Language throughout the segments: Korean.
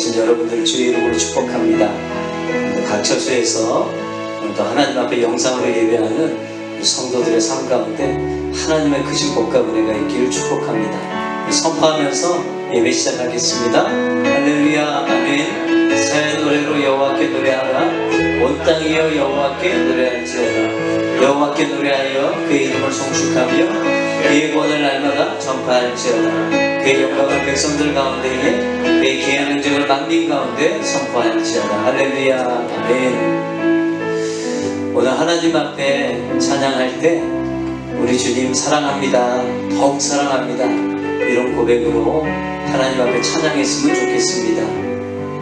오신 여러분들 주의 이름으로 축복합니다. 각 처소에서 오늘도 하나님 앞에 영상으로 예배하는 우리 성도들의 삶 가운데 하나님의 크신 복과 은혜가 있기를 축복합니다. 선포하면서 예배 시작하겠습니다. 할렐루야 아멘. 새 노래로 여호와께 노래하라. 온 땅이여 여호와께 노래할지어다. 여호와께 노래하여 그의 이름을 송축하며 그의 권을 날마다 전파할지어다. 그의 영광을 백성들 가운데에 그의 기한 행적을 만민 가운데 선포할지어다. 할렐루야 아멘. 오늘 하나님 앞에 찬양할 때 우리 주님 사랑합니다, 더욱 사랑합니다, 이런 고백으로 하나님 앞에 찬양했으면 좋겠습니다.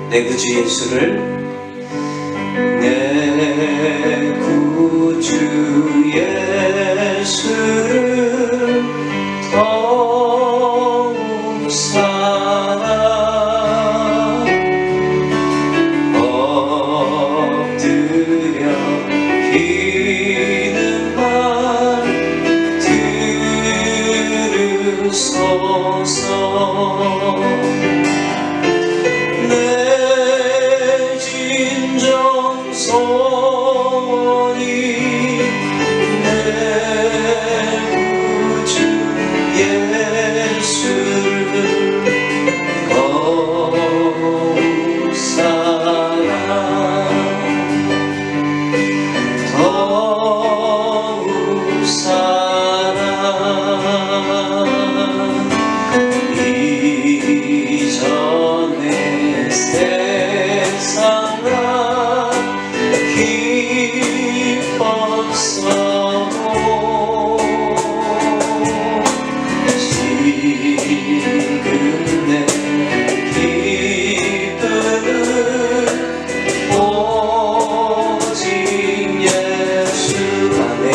내 구주 예수를, 내 구주 예수를 더욱 사랑, 엎드려 기는 말 들으소서. 내 진정 소원이 내 구주 예수를 더욱 사랑, 더욱 사랑. 이전의 세상 난 기뻤어도 지금 내 기쁨은 오직 예수 안에.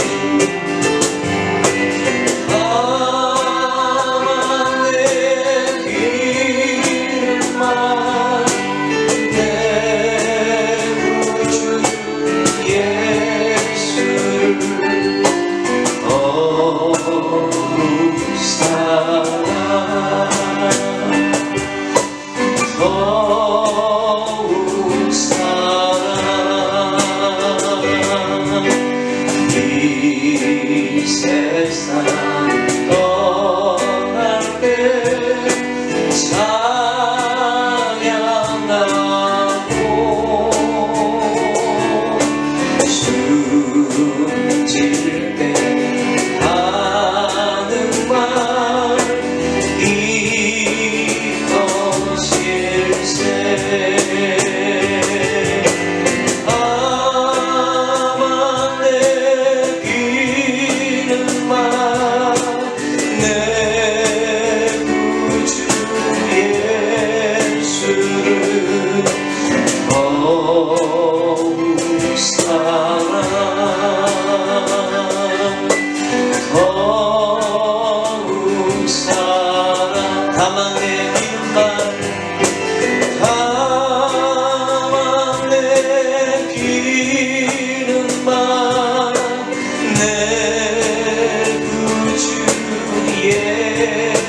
다만 내 길만 내 구주 예수를 더욱 사랑, 더욱 사랑. 이 세상 떠날 때 찬양하고 숨질 때 하는 말 이것일세. 다만 내 기는 말 내 구주 예수를 더욱 사랑, 더욱 사랑. 다만 내 기는 말, 다만 내 기는 말 내 구주 예수를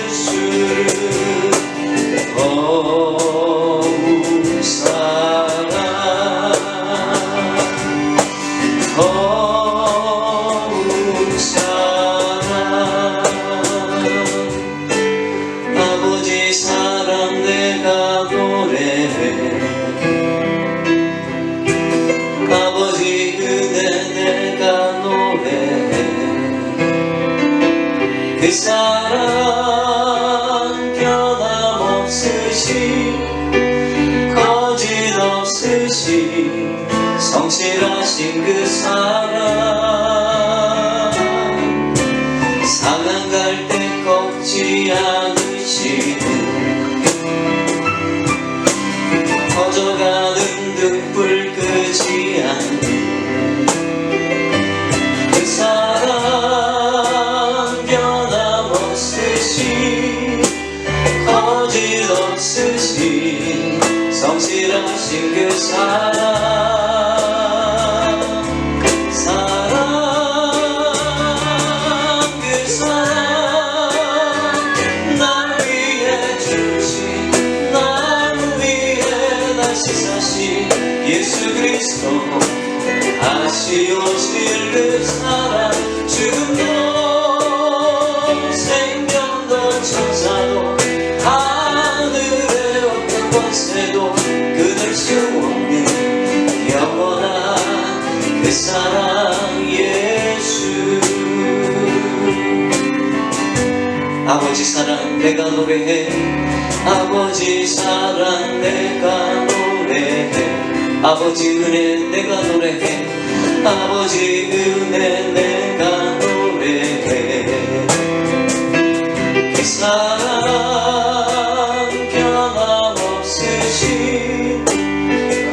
더욱 사랑, 더욱 사랑. 아버지 사랑 내가 노래해, 아버지 은혜 내가 노래해. 그 사랑 변함없으시, 거짓없으시, 성실하신 그 사랑. 상한 갈 때 꺾지 않으시는, 퍼져가는 등불 끄지 않는 그 사랑 변함없으시, 거짓없으시, 성실하신 그 사랑. 사랑, 그 사랑, 날 위해 주신, 날 위해 다시 사신 예수 그리스도 다시 오실 그 사랑 죽음도 생명도 천사도 하늘의 어떤 권세도 끊을 수 없는 영원한 그 사랑 예수 아버지 사랑 내가 노래해 아버지 사랑 내가 노래해 아버지 은혜 내가 노래해 아버지 은혜 내가 노래해 그 사랑 변함없으신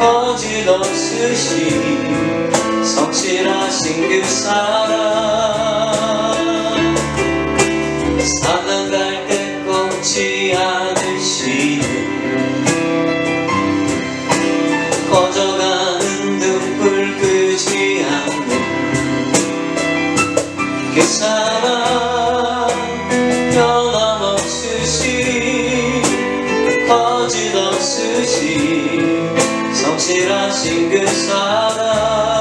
거짓 없으신 성실하신 그 사랑 사랑 갈 때 꺾지 않으시는 꺼져가는 등불 끄지 않는 그 사랑 변함없으신 거짓 없으신 성실하신 그 사랑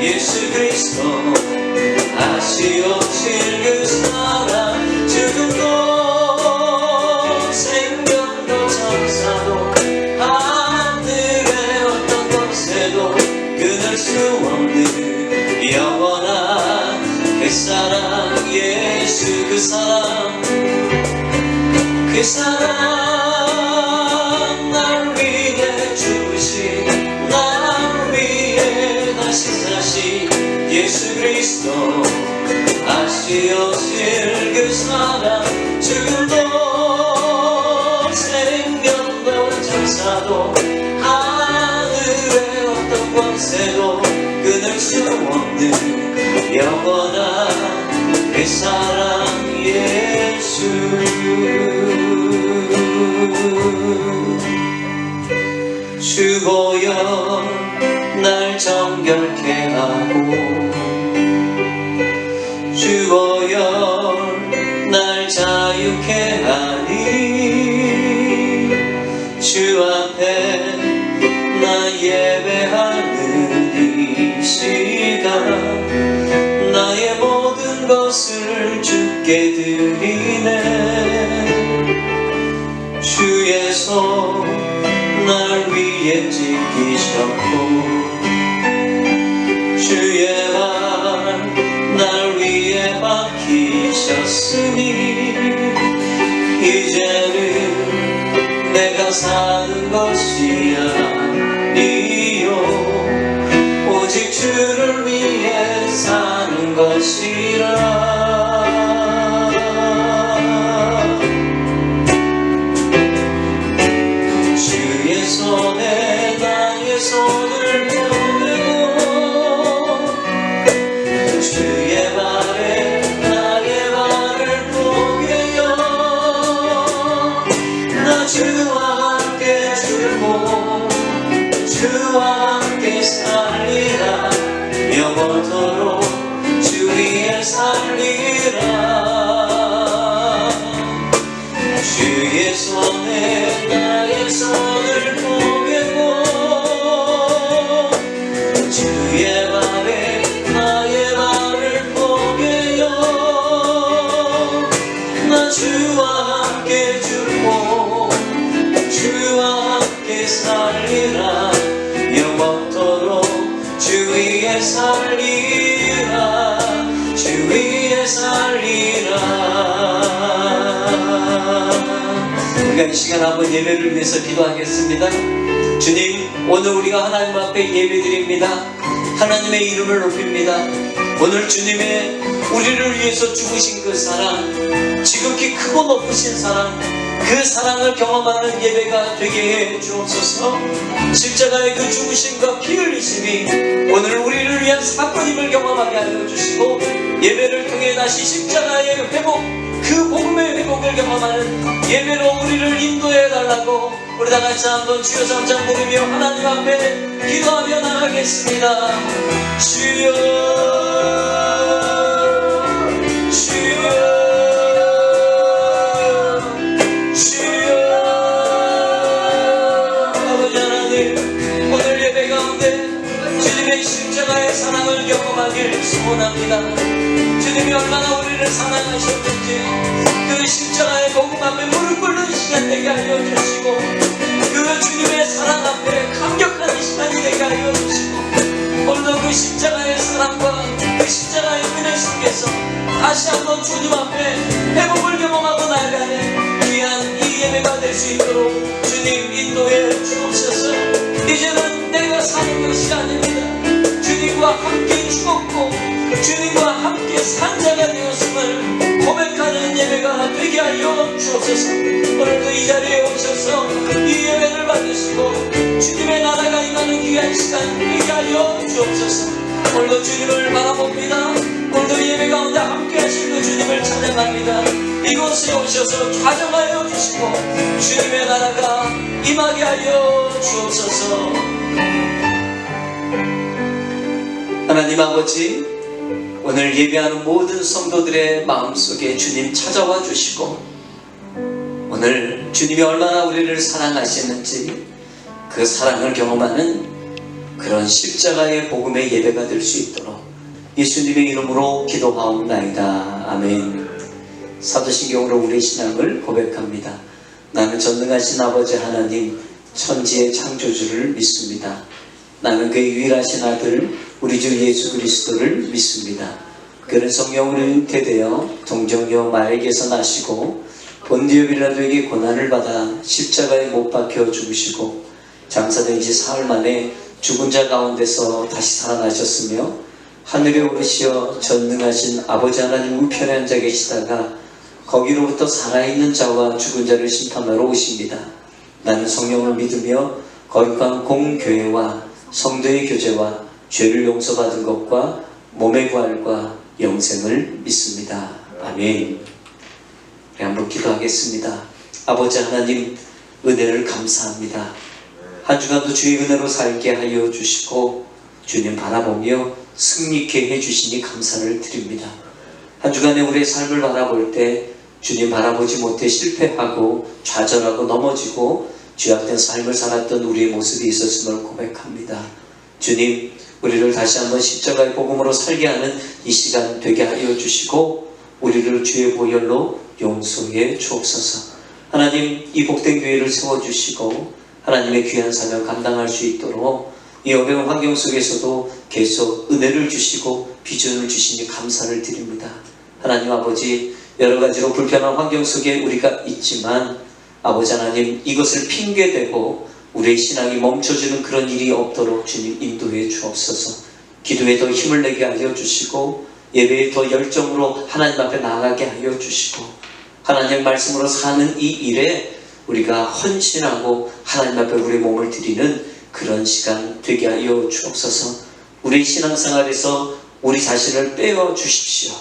예수 그리스도 다시 오실 그 사랑 죽음도 생명도 천사도 하늘의 어떤 권세도 끊을 수 없는 영원한 그 사랑 예수 그 사랑 날 위해 죽으신 날 위해 다시 사신 예수 그리스도 다시 오실 그 사랑 죽음도 생명도 천사도 하늘의 어떤 권세도 끊을 수 없는 영원한 그 사랑 예수 주보여 날 정결케 하고 주보여 날 자유케 하니 주 앞에 나 예배하는 이 시간 나의 모든 것을 주께 드리네 주의 손 날 위에 지키셨고 주의 발 날 위에 박히셨으니 이제는 내가 사는 것이 아니요 오직 주를 위해 사는 것이라 주의 손에 나의 손을 보내고 주의 발에 나의 발을 보게요 나 주와 함께 죽고 주와 함께 살리라 영원토록 주 위에 살리라 주의 손에 나의 손을 보게고 주의 발에 나의 발을 보게요 나 주와 함께 죽고 주와 함께 살리라 영원토록 주 위에 살리라 주 위에 살리라 우리가 이 시간 한번 예배를 위해서 기도하겠습니다. 주님 오늘 우리가 하나님 앞에 예배드립니다. 하나님의 이름을 높입니다. 오늘 주님의 우리를 위해서 죽으신 그 사랑 지극히 크고 높으신 사랑 그 사랑을 경험하는 예배가 되게 해 주옵소서. 십자가의 그 죽으심과 피 흘리심이 오늘 우리를 위한 사건임을 경험하게 하여 주시고 예배를 통해 다시 십자가의 회복 그 복음의 회복을 경험하는 예배로 우리를 인도해 달라고 우리 다 같이 한번 주여 삼창 부르며 하나님 앞에 기도하며 나가겠습니다. 주여 주여 주여. 아버지 하나님, 오늘 예배 가운데 주님의 십자가의 사랑을 경험하길 소원합니다. 주님이 얼마나 우리를 사랑하셨는지 그 십자가의 복음 앞에 무릎 꿇는 시간 되게 알려주시고, 그 주님의 사랑 앞에 감격하는 시간이 되게 알려주시고, 오늘도 그 십자가의 사랑과 그 십자가의 은혜 속에서 다시 한번 주님 앞에 회복을 경험하고 나아가는 귀한 이 예배가 될 수 있도록 주님 인도해 주옵소서. 이제는 내가 사는 것이 아닙니다. 주님과 함께 죽었고 주님과 함께 산 자가 되었음을 고백하는 예배가 되게 하여 주옵소서. 오늘도 이 자리에 오셔서 이 예배를 받으시고 주님의 나라가 임하는 귀한 시간 되게 하여 주옵소서. 오늘도 주님을 바라봅니다. 오늘도 예배 가운데 함께 하실 그 주님을 찬양합니다. 이곳에 오셔서 가정하여 주시고 주님의 나라가 임하게 하여 주옵소서. 하나님 아버지, 오늘 예배하는 모든 성도들의 마음속에 주님 찾아와 주시고, 오늘 주님이 얼마나 우리를 사랑하시는지 그 사랑을 경험하는 그런 십자가의 복음의 예배가 될 수 있도록 예수님의 이름으로 기도하옵나이다. 아멘. 사도신경으로 우리의 신앙을 고백합니다. 나는 전능하신 아버지 하나님 천지의 창조주를 믿습니다. 나는 그의 유일하신 아들 우리 주 예수 그리스도를 믿습니다. 그는 성령으로 잉태되어 동정녀 마리아에게서 나시고 본디오 빌라도에게 고난을 받아 십자가에 못 박혀 죽으시고 장사된 지 사흘 만에 죽은 자 가운데서 다시 살아나셨으며 하늘에 오르시어 전능하신 아버지 하나님 우편에 앉아 계시다가 거기로부터 살아있는 자와 죽은 자를 심판하러 오십니다. 나는 성령을 믿으며 거룩한 공교회와 성도의 교제와 죄를 용서받은 것과 몸의 부활과 영생을 믿습니다. 아멘. 우리 한번 기도하겠습니다. 아버지 하나님, 은혜를 감사합니다. 한 주간도 주의 은혜로 살게 하여 주시고 주님 바라보며 승리케 해주시니 감사를 드립니다. 한 주간에 우리의 삶을 바라볼 때 주님 바라보지 못해 실패하고 좌절하고 넘어지고 죄악된 삶을 살았던 우리의 모습이 있었음을 고백합니다. 주님, 우리를 다시 한번 십자가의 복음으로 살게 하는 이 시간 되게 하여 주시고 우리를 주의 보혈로 용서해 주옵소서. 하나님, 이 복된 교회를 세워주시고 하나님의 귀한 사명 감당할 수 있도록 이 어려운 환경 속에서도 계속 은혜를 주시고 비전을 주시니 감사를 드립니다. 하나님 아버지, 여러 가지로 불편한 환경 속에 우리가 있지만 아버지 하나님, 이것을 핑계대고 우리의 신앙이 멈춰지는 그런 일이 없도록 주님 인도해 주옵소서. 기도에 더 힘을 내게 하여 주시고 예배에 더 열정으로 하나님 앞에 나아가게 하여 주시고 하나님 말씀으로 사는 이 일에 우리가 헌신하고 하나님 앞에 우리의 몸을 드리는 그런 시간 되게 하여 주옵소서. 우리 신앙생활에서 우리 자신을 빼어 주십시오.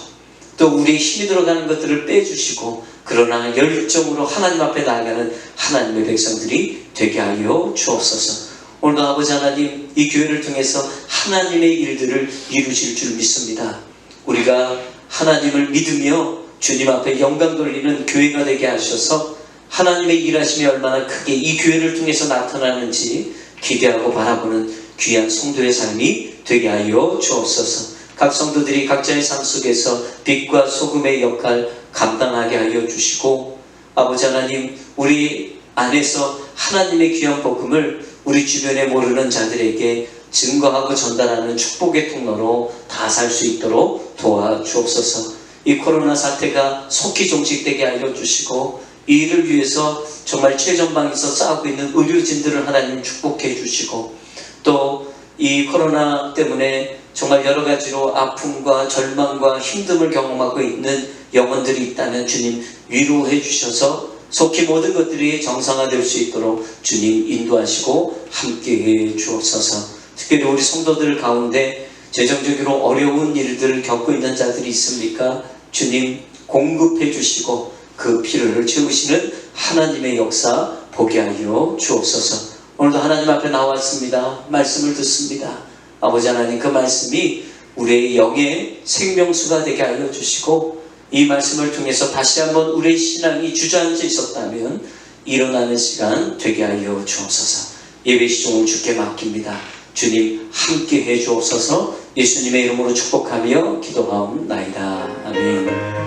또 우리의 힘이 들어가는 것들을 빼주시고 그러나 열정으로 하나님 앞에 나아가는 하나님의 백성들이 되게 하여 주옵소서. 오늘도 아버지 하나님, 이 교회를 통해서 하나님의 일들을 이루실 줄 믿습니다. 우리가 하나님을 믿으며 주님 앞에 영광 돌리는 교회가 되게 하셔서 하나님의 일하심이 얼마나 크게 이 교회를 통해서 나타나는지 기대하고 바라보는 귀한 성도의 삶이 되게 하여 주옵소서. 각 성도들이 각자의 삶 속에서 빛과 소금의 역할 감당하게 하여 주시고 아버지 하나님, 우리 안에서 하나님의 귀한 복음을 우리 주변에 모르는 자들에게 증거하고 전달하는 축복의 통로로 다 살 수 있도록 도와주옵소서. 이 코로나 사태가 속히 종식되게 알려주시고 이 일을 위해서 정말 최전방에서 싸우고 있는 의료진들을 하나님 축복해 주시고 또 이 코로나 때문에 정말 여러 가지로 아픔과 절망과 힘듦을 경험하고 있는 영혼들이 있다면 주님 위로해 주셔서 속히 모든 것들이 정상화될 수 있도록 주님 인도하시고 함께해 주옵소서. 특별히 우리 성도들 가운데 재정적으로 어려운 일들을 겪고 있는 자들이 있습니까? 주님 공급해 주시고 그 필요를 채우시는 하나님의 역사 보게 하여 주옵소서. 오늘도 하나님 앞에 나왔습니다. 말씀을 듣습니다. 아버지 하나님, 그 말씀이 우리의 영의 생명수가 되게 하여 주시고, 이 말씀을 통해서 다시 한번 우리의 신앙이 주저앉아 있었다면 일어나는 시간 되게 하여 주옵소서. 예배 시종을 주께 맡깁니다. 주님 함께 해 주옵소서. 예수님의 이름으로 축복하며 기도하옵나이다. 아멘.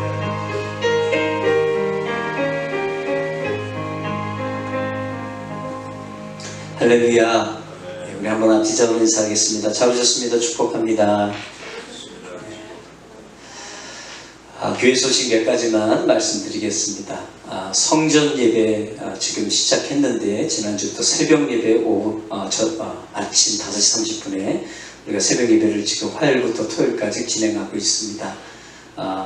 할렐루야. 우리 한번 앞뒤자로 인사하겠습니다. 잘 오셨습니다. 축복합니다. 교회 소식 몇 가지만 말씀드리겠습니다. 성전 예배 지금 시작했는데, 지난주부터 새벽 예배 아침 5시 30분에 우리가 새벽 예배를 지금 화요일부터 토요일까지 진행하고 있습니다.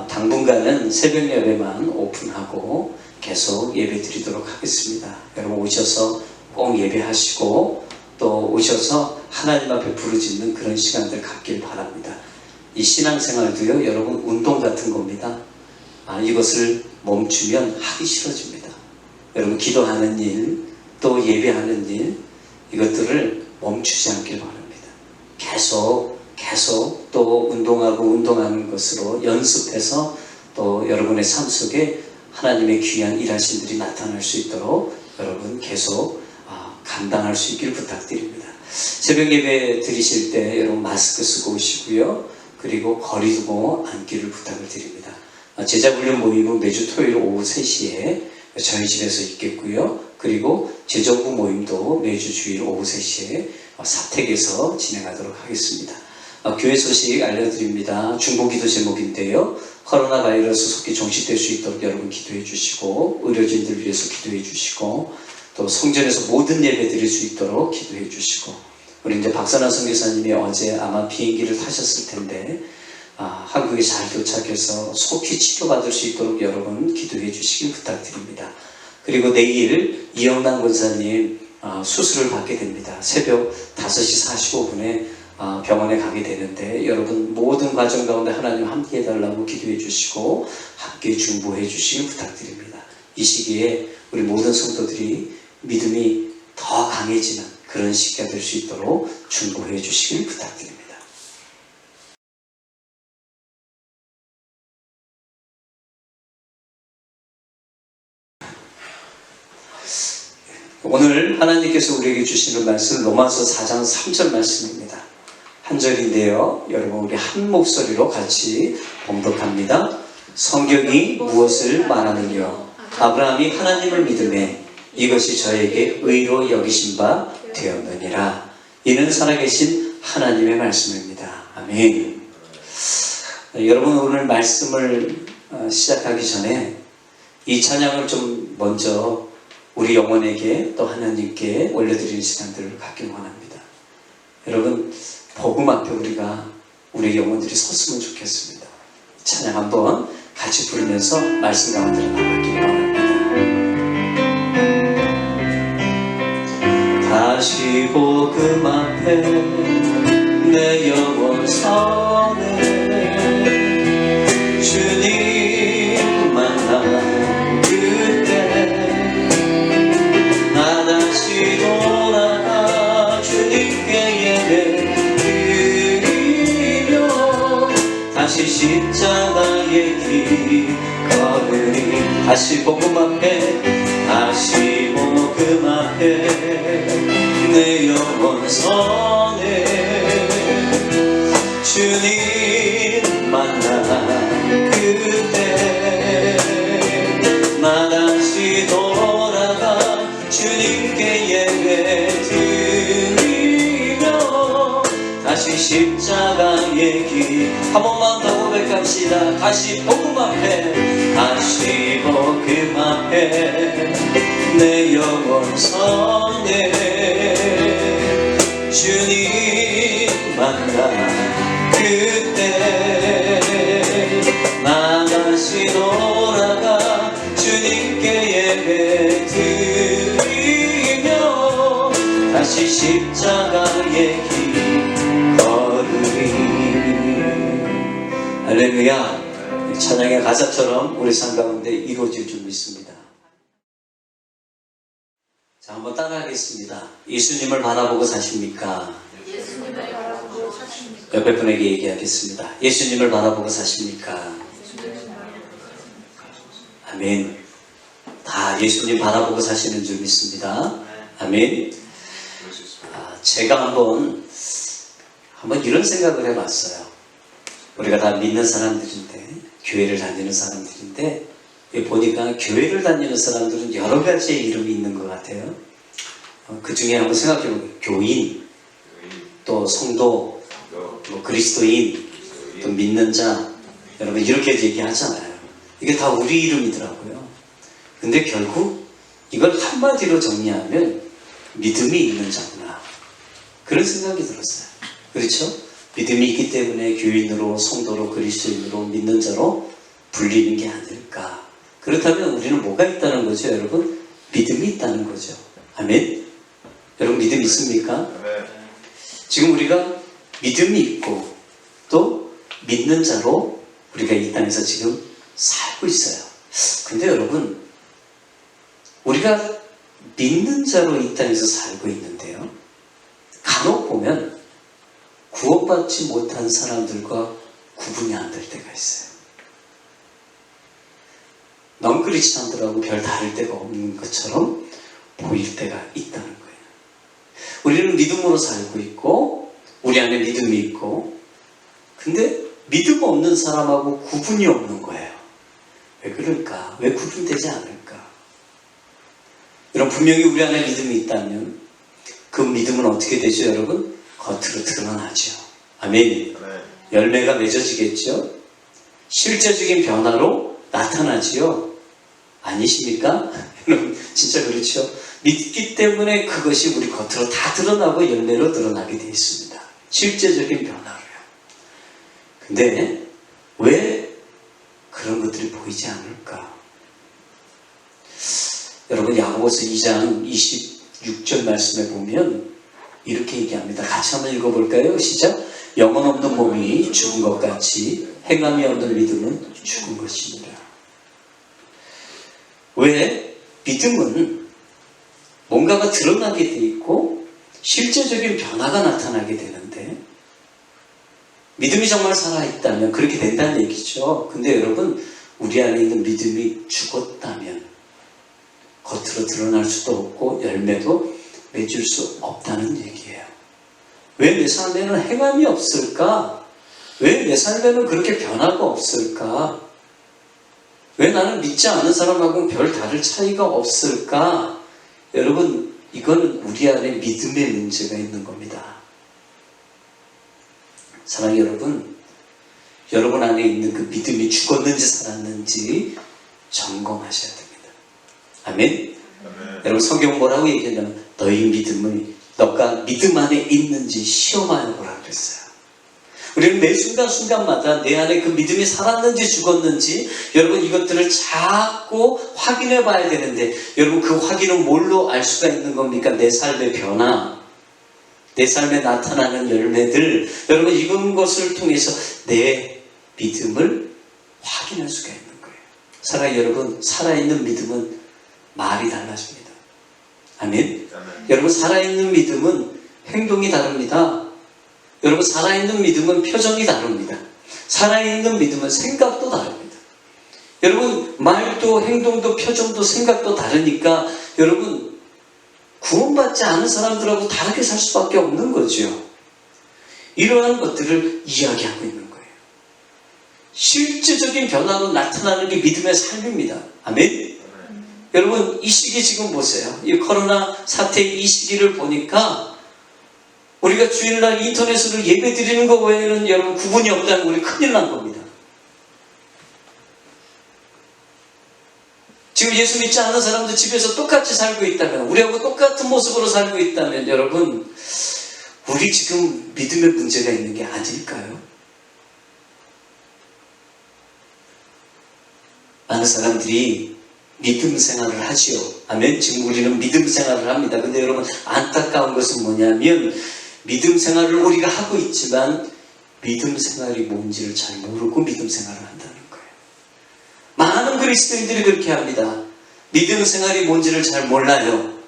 당분간은 새벽 예배만 오픈하고 계속 예배 드리도록 하겠습니다. 여러분 오셔서 꼭 예배하시고 또 오셔서 하나님 앞에 부르짖는 그런 시간들 갖길 바랍니다. 이 신앙생활도요, 여러분 운동 같은 겁니다. 이것을 멈추면 하기 싫어집니다. 여러분 기도하는 일, 또 예배하는 일, 이것들을 멈추지 않길 바랍니다. 계속 또 운동하는 것으로 연습해서 또 여러분의 삶 속에 하나님의 귀한 일하심들이 나타날 수 있도록 여러분 계속 감당할 수 있길 부탁드립니다. 새벽 예배 드리실 때 여러분 마스크 쓰고 오시고요. 그리고 거리 두고 앉기를 부탁을 드립니다. 제자훈련 모임은 매주 토요일 오후 3시에 저희 집에서 있겠고요. 그리고 제정부 모임도 매주 주일 오후 3시에 사택에서 진행하도록 하겠습니다. 교회 소식 알려드립니다. 중보기도 제목인데요. 코로나 바이러스 속히 종식될 수 있도록 여러분 기도해 주시고, 의료진들 위해서 기도해 주시고, 또 성전에서 모든 예배 드릴 수 있도록 기도해 주시고, 우리 이제 박선환 선교사님이 어제 아마 비행기를 타셨을 텐데 한국에 잘 도착해서 속히 치료받을 수 있도록 여러분 기도해 주시길 부탁드립니다. 그리고 내일 이영란 권사님 수술을 받게 됩니다. 새벽 5시 45분에 병원에 가게 되는데, 여러분 모든 과정 가운데 하나님 함께 해달라고 기도해 주시고 함께 중보해 주시길 부탁드립니다. 이 시기에 우리 모든 성도들이 믿음이 더 강해지는 그런 시기가 될 수 있도록 중보해 주시길 부탁드립니다. 오늘 하나님께서 우리에게 주시는 말씀 로마서 4장 3절 말씀입니다. 한 절인데요, 여러분 우리 한 목소리로 같이 봉독합니다. 성경이 무엇을 말하느냐? 아브라함이 하나님을 믿음에 이것이 저에게 의로 여기신 바 되었느니라. 이는 살아계신 하나님의 말씀입니다. 아멘. 여러분 오늘 말씀을 시작하기 전에 이 찬양을 좀 먼저 우리 영혼에게 또 하나님께 올려드리는 시간들을 갖길 원합니다. 여러분 복음 앞에 우리가 우리 영혼들이 섰으면 좋겠습니다. 찬양 한번 같이 부르면서 말씀 가운데로 나가길 원합니다. 다시 복음 앞에 내 영혼 서네, 주님 만나 그때 나 다시 돌아가 주님께 예배 드리며 다시 십자가의 길 걸으리. 다시 복음 앞에, 다시 복음 앞에 내 영혼 서네, 주님 만나 그때 나 다시 돌아가 주님께 예배 드리며 다시 십자가의 길. 한 번만 더 고백합시다. 다시 복음 앞에, 다시 복음 앞에 내 영혼 서네, 주님 만나 그때 나 다시 돌아가 주님께 예배 드리며 다시 십자가의 길 걸으리. 할렐루야. 찬양의 가사처럼 우리 삶 가운데 이루어질 줄 믿습니다. 자, 한번 따라하겠습니다. 예수님을 바라보고 사십니까? 예수님을 바라보고 사십니까? 옆에 분에게 얘기하겠습니다. 예수님을 바라보고 사십니까? 아멘. 다 예수님 바라보고 사시는 줄 믿습니다. 아멘. 제가 한번 이런 생각을 해봤어요. 우리가 다 믿는 사람들인데, 교회를 다니는 사람들인데, 보니까 교회를 다니는 사람들은 여러 가지의 이름이 있는 것 같아요. 그 중에 한번 생각해보면 교인, 또 성도, 또 그리스도인, 또 믿는 자, 여러분 이렇게 얘기하잖아요. 이게 다 우리 이름이더라고요. 근데 결국 이걸 한마디로 정리하면 믿음이 있는 자구나, 그런 생각이 들었어요. 그렇죠? 믿음이 있기 때문에 교인으로, 성도로, 그리스도인으로, 믿는 자로 불리는 게 아닐까. 그렇다면 우리는 뭐가 있다는 거죠, 여러분? 믿음이 있다는 거죠. 아멘? 여러분 믿음 있습니까? 지금 우리가 믿음이 있고 또 믿는 자로 우리가 이 땅에서 지금 살고 있어요. 근데 여러분, 우리가 믿는 자로 이 땅에서 살고 있는데요, 간혹 보면 구원받지 못한 사람들과 구분이 안 될 때가 있어요. 넌크리스찬들하고 별 다를 데가 없는 것처럼 보일 때가 있다는 거예요. 우리는 믿음으로 살고 있고 우리 안에 믿음이 있고, 근데 믿음 없는 사람하고 구분이 없는 거예요. 왜 그럴까? 왜 구분되지 않을까? 여러분, 분명히 우리 안에 믿음이 있다면 그 믿음은 어떻게 되죠, 여러분? 겉으로 드러나죠. 아멘. 열매가 맺어지겠죠? 실제적인 변화로 나타나지요. 아니십니까? 여러분 진짜 그렇죠? 믿기 때문에 그것이 우리 겉으로 다 드러나고 열매로 드러나게 되어 있습니다. 실제적인 변화로요. 근데 왜 그런 것들이 보이지 않을까? 여러분, 야고보서 2장 26절 말씀에 보면 이렇게 얘기합니다. 같이 한번 읽어볼까요? 시작. 영혼 없는 몸이 죽은 것 같이 행함이 없는 믿음은 죽은 것입니다. 왜? 믿음은 뭔가가 드러나게 돼 있고 실제적인 변화가 나타나게 되는데, 믿음이 정말 살아있다면 그렇게 된다는 얘기죠. 근데 여러분, 우리 안에 있는 믿음이 죽었다면 겉으로 드러날 수도 없고 열매도 맺을 수 없다는 얘기예요. 왜 내 삶에는 행함이 없을까? 왜 내 삶에는 그렇게 변화가 없을까? 왜 나는 믿지 않는 사람하고는 별 다를 차이가 없을까? 여러분, 이거는 우리 안에 믿음의 문제가 있는 겁니다. 사랑하는 여러분, 여러분 안에 있는 그 믿음이 죽었는지 살았는지 점검하셔야 됩니다. 아멘? 여러분, 성경 뭐라고 얘기하냐면 너희 믿음을, 너가 믿음 안에 있는지 시험하여 보라 그랬어요. 우리는 매 순간순간마다 내 안에 그 믿음이 살았는지 죽었는지, 여러분 이것들을 자꾸 확인해 봐야 되는데, 여러분 그 확인은 뭘로 알 수가 있는 겁니까? 내 삶의 변화, 내 삶에 나타나는 열매들, 여러분 이런 것을 통해서 내 믿음을 확인할 수가 있는 거예요. 사랑하는 여러분, 살아있는 믿음은 말이 달라집니다. 아멘? 여러분, 살아있는 믿음은 행동이 다릅니다. 여러분, 살아있는 믿음은 표정이 다릅니다. 살아있는 믿음은 생각도 다릅니다. 여러분, 말도 행동도 표정도 생각도 다르니까 여러분, 구원받지 않은 사람들하고 다르게 살 수밖에 없는 거죠. 이러한 것들을 이야기하고 있는 거예요. 실제적인 변화로 나타나는 게 믿음의 삶입니다. 아멘? 여러분, 이 시기 지금 보세요. 이 코로나 사태의 이 시기를 보니까 우리가 주일날 인터넷으로 예배 드리는 것 외에는 여러분 구분이 없다는 거, 우리 큰일 난 겁니다. 지금 예수 믿지 않는 사람도 집에서 똑같이 살고 있다면, 우리하고 똑같은 모습으로 살고 있다면 여러분, 우리 지금 믿음의 문제가 있는 게 아닐까요? 많은 사람들이 믿음 생활을 하지요. 아멘? 지금 우리는 믿음 생활을 합니다. 근데 여러분, 안타까운 것은 뭐냐면 믿음 생활을 우리가 하고 있지만 믿음 생활이 뭔지를 잘 모르고 믿음 생활을 한다는 거예요. 많은 그리스도인들이 그렇게 합니다. 믿음 생활이 뭔지를 잘 몰라요.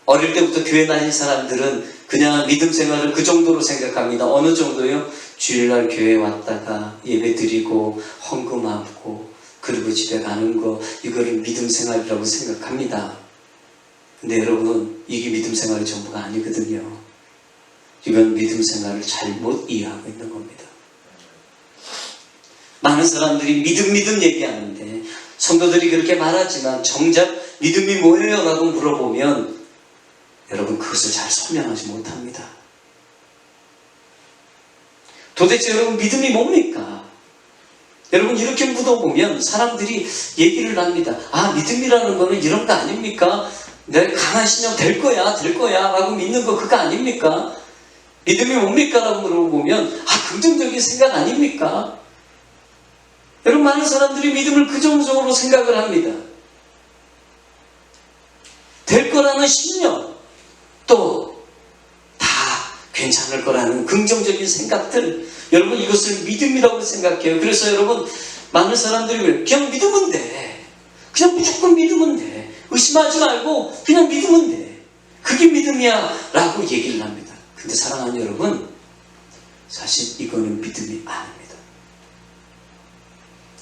어릴 때부터 교회 다닌 사람들은 그냥 믿음 생활을 그 정도로 생각합니다. 어느 정도요? 주일날 교회 왔다가 예배 드리고 헌금하고 그리고 집에 가는 거, 이거를 믿음 생활이라고 생각합니다. 근데 여러분, 이게 믿음 생활이 전부가 아니거든요. 이건 믿음 생활을 잘못 이해하고 있는 겁니다. 많은 사람들이 믿음 얘기하는데 성도들이 그렇게 말하지만 정작 믿음이 뭐예요? 라고 물어보면 여러분, 그것을 잘 설명하지 못합니다. 도대체 여러분, 믿음이 뭡니까? 여러분, 이렇게 묻어보면 사람들이 얘기를 합니다. 아, 믿음이라는 거는 이런 거 아닙니까? 내가 강한 신령 될 거야 라고 믿는 거 그거 아닙니까? 믿음이 뭡니까? 라고 물어보면 아, 긍정적인 생각 아닙니까? 여러분, 많은 사람들이 믿음을 그 정도로 생각을 합니다. 될 거라는 신념, 또 다 괜찮을 거라는 긍정적인 생각들, 여러분, 이것을 믿음이라고 생각해요. 그래서 여러분, 많은 사람들이 그냥 믿으면 돼, 그냥 무조건 믿으면 돼, 의심하지 말고 그냥 믿으면 돼, 그게 믿음이야 라고 얘기를 합니다. 근데 사랑하는 여러분, 사실 이거는 믿음이 아닙니다.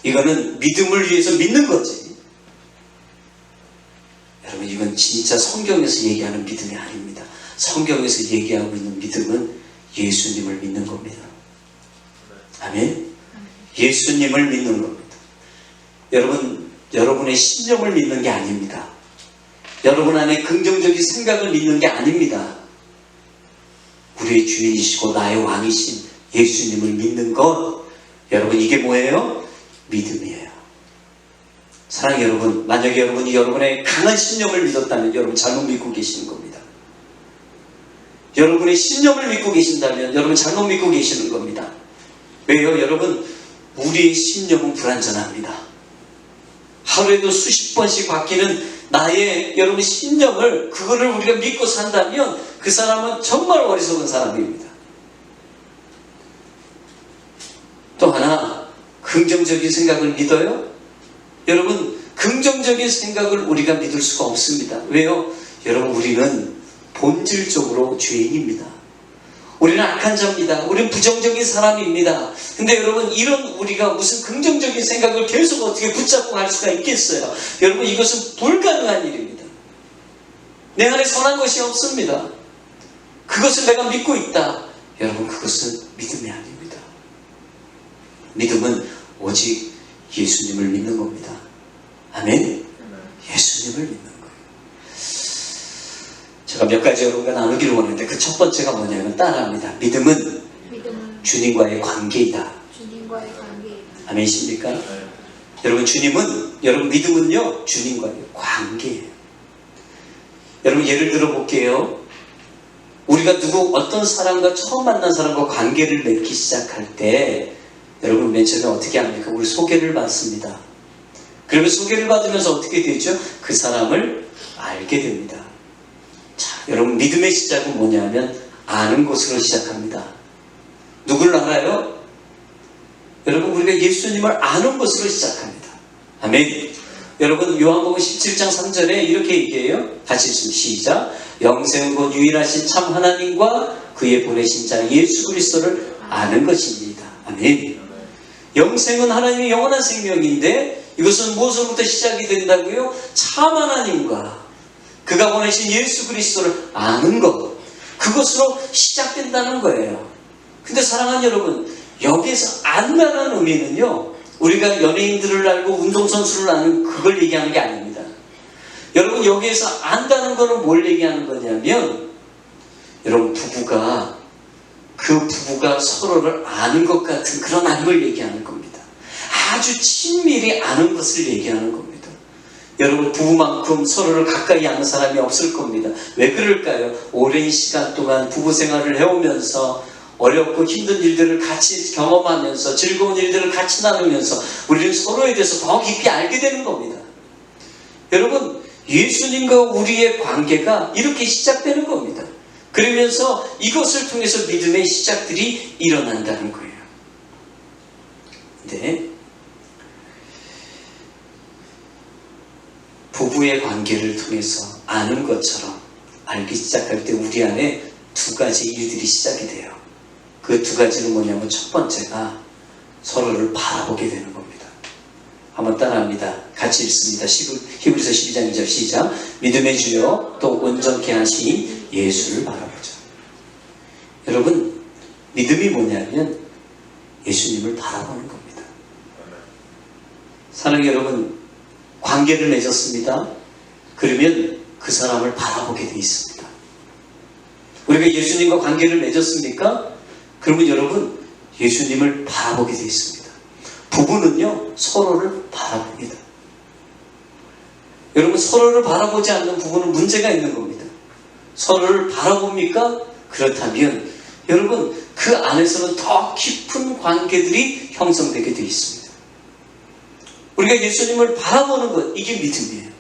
이거는 믿음을 위해서 믿는 거지, 여러분, 이건 진짜 성경에서 얘기하는 믿음이 아닙니다. 성경에서 얘기하고 있는 믿음은 예수님을 믿는 겁니다. 아멘? 예수님을 믿는 겁니다. 여러분, 여러분의 심령을 믿는 게 아닙니다. 여러분 안에 긍정적인 생각을 믿는 게 아닙니다. 우리의 주인이시고 나의 왕이신 예수님을 믿는 것, 여러분, 이게 뭐예요? 믿음이에요. 사랑하는 여러분, 만약에 여러분이 여러분의 강한 신념을 믿었다면 여러분 잘못 믿고 계시는 겁니다. 여러분의 신념을 믿고 계신다면 여러분 잘못 믿고 계시는 겁니다. 왜요? 여러분, 우리의 신념은 불완전합니다. 하루에도 수십 번씩 바뀌는 나의 여러분 신념을, 그거를 우리가 믿고 산다면 그 사람은 정말 어리석은 사람입니다. 또 하나, 긍정적인 생각을 믿어요? 여러분, 긍정적인 생각을 우리가 믿을 수가 없습니다. 왜요? 여러분, 우리는 본질적으로 죄인입니다. 우리는 악한 자입니다. 우리는 부정적인 사람입니다. 근데 여러분, 이런 우리가 무슨 긍정적인 생각을 계속 어떻게 붙잡고 갈 수가 있겠어요? 여러분, 이것은 불가능한 일입니다. 내 안에 선한 것이 없습니다. 그것을 내가 믿고 있다. 여러분, 그것은 믿음이 아닙니다. 믿음은 오직 예수님을 믿는 겁니다. 아멘? 예수님을 믿는 거예요. 제가 몇 가지 여러분과 나누기를 원하는데 그 첫 번째가 뭐냐면 따라합니다. 믿음은 주님과의 관계이다. 주님과의 관계이다. 아멘이십니까? 여러분, 여러분, 믿음은요, 주님과의 관계예요. 여러분, 예를 들어 볼게요. 우리가 어떤 사람과 처음 만난 사람과 관계를 맺기 시작할 때 여러분, 맨 처음에 어떻게 합니까? 우리 소개를 받습니다. 그러면 소개를 받으면서 어떻게 되죠? 그 사람을 알게 됩니다. 자, 여러분, 믿음의 시작은 뭐냐면 아는 것으로 시작합니다. 누구를 알아요? 여러분, 우리가 예수님을 아는 것으로 시작합니다. 아멘. 여러분, 요한복음 17장 3절에 이렇게 얘기해요. 같이 읽습니다. 시작. 영생은 곧 유일하신 참 하나님과 그의 보내신 자 예수 그리스도를 아는 것입니다. 아멘. 영생은 하나님의 영원한 생명인데 이것은 무엇으로부터 시작이 된다고요? 참 하나님과 그가 보내신 예수 그리스도를 아는 것, 그것으로 시작된다는 거예요. 근데 사랑하는 여러분, 여기에서 안다는 의미는요, 우리가 연예인들을 알고 운동선수를 아는 그걸 얘기하는 게 아닙니다. 여러분, 여기에서 안다는 거는 뭘 얘기하는 거냐면, 여러분, 그 부부가 서로를 아는 것 같은 그런 안걸 얘기하는 겁니다. 아주 친밀히 아는 것을 얘기하는 겁니다. 여러분, 부부만큼 서로를 가까이 아는 사람이 없을 겁니다. 왜 그럴까요? 오랜 시간 동안 부부 생활을 해오면서 어렵고 힘든 일들을 같이 경험하면서 즐거운 일들을 같이 나누면서 우리는 서로에 대해서 더 깊이 알게 되는 겁니다. 여러분, 예수님과 우리의 관계가 이렇게 시작되는 겁니다. 그러면서 이것을 통해서 믿음의 시작들이 일어난다는 거예요. 네. 부부의 관계를 통해서 아는 것처럼 알기 시작할 때 우리 안에 두 가지 일들이 시작이 돼요. 그 두 가지는 뭐냐면 첫 번째가 서로를 바라보게 되는 겁니다. 한번 따라합니다. 같이 읽습니다. 히브리서 12장 2절 시작. 믿음의 주여 또 온전케 하신 예수를 바라보자. 여러분, 믿음이 뭐냐면 예수님을 바라보는 겁니다. 사랑하는 여러분, 관계를 맺었습니다. 그러면 그 사람을 바라보게 돼 있습니다. 우리가 예수님과 관계를 맺었습니까? 그러면 여러분, 예수님을 바라보게 돼 있습니다. 부부는요, 서로를 바라봅니다. 여러분, 서로를 바라보지 않는 부부는 문제가 있는 겁니다. 서로를 바라봅니까? 그렇다면 여러분, 그 안에서는 더 깊은 관계들이 형성되게 되어 있습니다. 우리가 예수님을 바라보는 것, 이게 믿음이에요.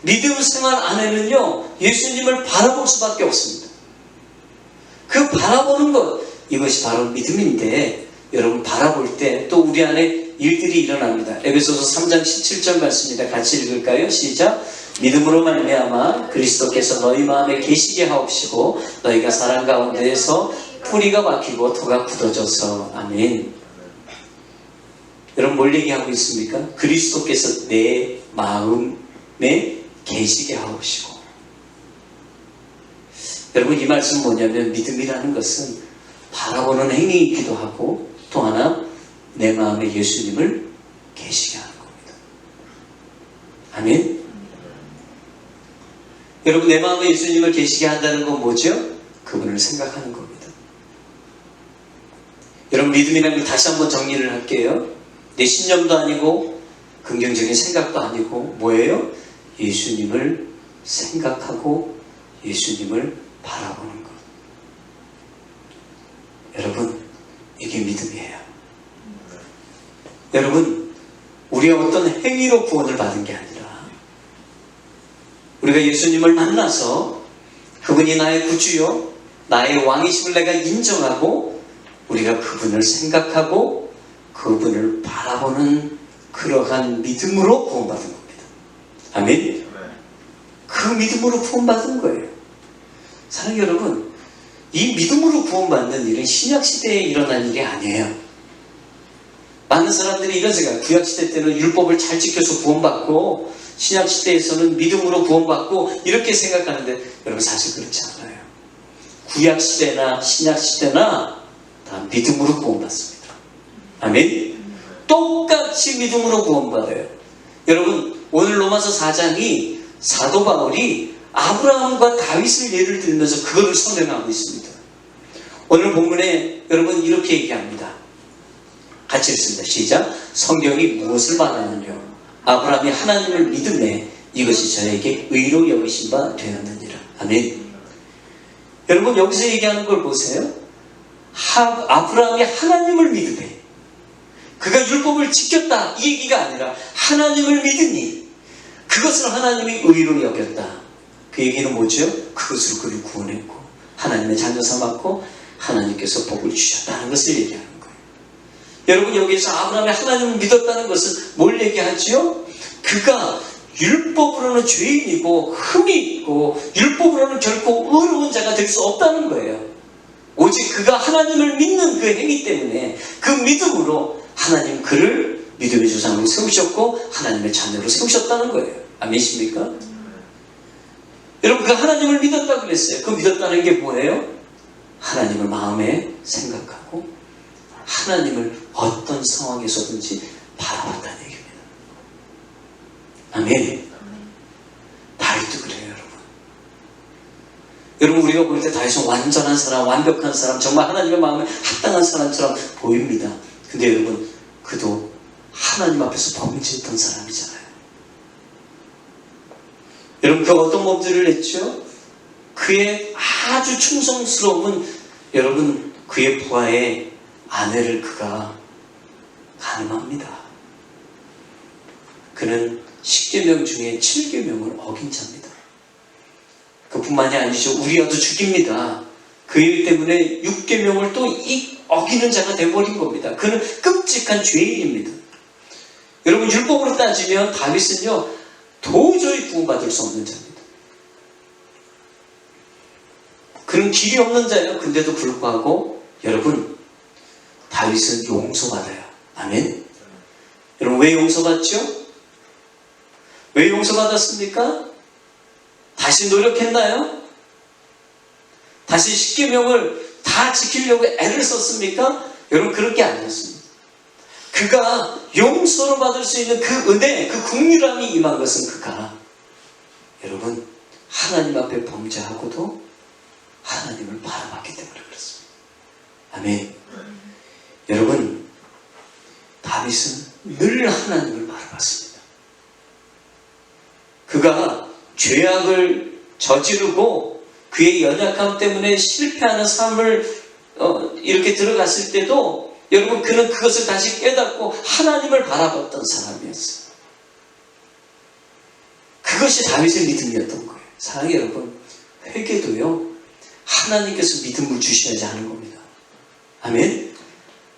믿음 생활 안에는요, 예수님을 바라볼 수밖에 없습니다. 그 바라보는 것, 이것이 바로 믿음인데, 여러분 바라볼 때 또 우리 안에 일들이 일어납니다. 에베소서 3장 17절 말씀입니다. 같이 읽을까요? 시작. 믿음으로 말미암아 그리스도께서 너희 마음에 계시게 하옵시고 너희가 사랑 가운데에서 뿌리가 박히고 토가 굳어져서. 아멘. 여러분 뭘 얘기하고 있습니까? 그리스도께서 내 마음에 계시게 하옵시고. 여러분 이 말씀은 뭐냐면 믿음이라는 것은 바라보는 행위이기도 하고 또 하나 내 마음에 예수님을 계시게 하는 겁니다. 아멘. 여러분 내 마음에 예수님을 계시게 한다는 건 뭐죠? 그분을 생각하는 겁니다. 여러분 믿음이라는 걸 다시 한번 정리를 할게요. 내 신념도 아니고 긍정적인 생각도 아니고 뭐예요? 예수님을 생각하고 예수님을 바라보는 것. 여러분 이게 믿음이에요. 여러분 우리가 어떤 행위로 구원을 받은 게 아니라 우리가 예수님을 만나서 그분이 나의 구주요 나의 왕이심을 내가 인정하고 우리가 그분을 생각하고 그분을 바라보는 그러한 믿음으로 구원받은 겁니다. 아멘. 그 믿음으로 구원받은 거예요. 사랑하는 여러분, 이 믿음으로 구원받는 일은 신약시대에 일어난 일이 아니에요. 많은 사람들이 이런 생각, 구약시대 때는 율법을 잘 지켜서 구원받고 신약시대에서는 믿음으로 구원받고 이렇게 생각하는데 여러분 사실 그렇지 않아요. 구약시대나 신약시대나 다 믿음으로 구원받습니다. 아멘. 똑같이 믿음으로 구원받아요. 여러분 오늘 로마서 4장이 사도 바울이 아브라함과 다윗을 예를 들면서 그거를 설명하고 있습니다. 오늘 본문에 여러분 이렇게 얘기합니다. 같이 읽습니다. 시작. 성경이 무엇을 말하느냐? 아브라함이 하나님을 믿음에 이것이 저에게 의로 여기신 바 되었느니라. 아멘. 여러분 여기서 얘기하는 걸 보세요. 아브라함이 하나님을 믿음에 그가 율법을 지켰다 이 얘기가 아니라 하나님을 믿으니 그것을 하나님이 의로 여겼다. 그 얘기는 뭐죠? 그것으로 그를 구원했고 하나님의 자녀 삼았고 하나님께서 복을 주셨다는 것을 얘기하는 거예요. 여러분 여기서 아브라함이 하나님을 믿었다는 것은 뭘 얘기하죠? 그가 율법으로는 죄인이고 흠이 있고 율법으로는 결코 의로운 자가 될 수 없다는 거예요. 오직 그가 하나님을 믿는 그 행위 때문에 그 믿음으로 하나님 그를 믿음의 조상으로 세우셨고 하나님의 자녀로 세우셨다는 거예요. 아멘이십니까? 여러분 그가 하나님을 믿었다고 그랬어요. 그 믿었다는 게 뭐예요? 하나님을 마음에 생각하고 하나님을 어떤 상황에서든지 바라봤다는 얘기입니다. 아멘. 다윗도 그래요. 여러분 우리가 볼 때 다윗은 완전한 사람, 완벽한 사람, 정말 하나님의 마음에 합당한 사람처럼 보입니다. 근데 여러분 그도 하나님 앞에서 범죄했던 사람이잖아요. 여러분 그 어떤 범죄를 했죠? 그의 아주 충성스러운 여러분 그의 부하의 아내를 그가 간음합니다. 그는 10계명 중에 7계명을 어긴 자입니다. 그뿐만이 아니죠. 우리아도 죽입니다. 그 일 때문에 6계명을 또 어기는 자가 되어버린 겁니다. 그는 끔찍한 죄인입니다. 여러분 율법으로 따지면 다윗은요 도저히 구원받을 수 없는 자입니다. 그런 길이 없는 자예요. 근데도 불구하고 여러분, 다윗은 용서받아요. 아멘. 여러분, 왜 용서받죠? 왜 용서받았습니까? 다시 노력했나요? 다시 십계명을 다 지키려고 애를 썼습니까? 여러분, 그런 게 아니었습니다. 그가 용서를 받을 수 있는 그 은혜, 그 긍휼함이 임한 것은 그가 여러분, 하나님 앞에 범죄하고도 하나님을 바라봤기 때문에 그렇습니다. 아멘. 여러분, 다윗은 늘 하나님을 바라봤습니다. 그가 죄악을 저지르고 그의 연약함 때문에 실패하는 삶을 이렇게 들어갔을 때도 여러분, 그는 그것을 다시 깨닫고 하나님을 바라봤던 사람이었어요. 그것이 다윗의 믿음이었던 거예요. 사랑하는 여러분, 회개도요, 하나님께서 믿음을 주셔야지 하는 겁니다. 아멘.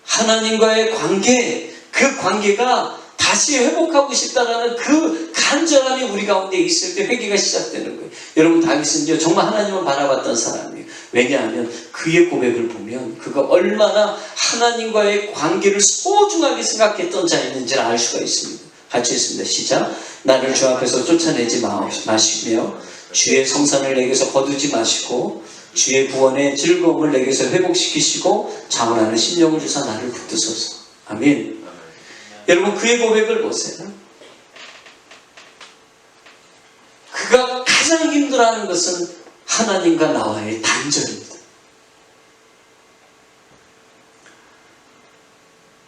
하나님과의 관계, 그 관계가 다시 회복하고 싶다라는 그 간절함이 우리 가운데 있을 때 회개가 시작되는 거예요. 여러분, 다윗은요, 정말 하나님을 바라봤던 사람이에요. 왜냐하면 그의 고백을 보면 그가 얼마나 하나님과의 관계를 소중하게 생각했던 자였는지를 알 수가 있습니다. 같이 있습니다. 시작. 나를 주 앞에서 쫓아내지 마시며 주의 성산을 내게서 거두지 마시고 주의 구원의 즐거움을 내게서 회복시키시고 자원하는 심령을 주사 나를 붙드소서. 아멘. 여러분, 그의 고백을 보세요. 그가 가장 힘들어하는 것은 하나님과 나와의 단절입니다.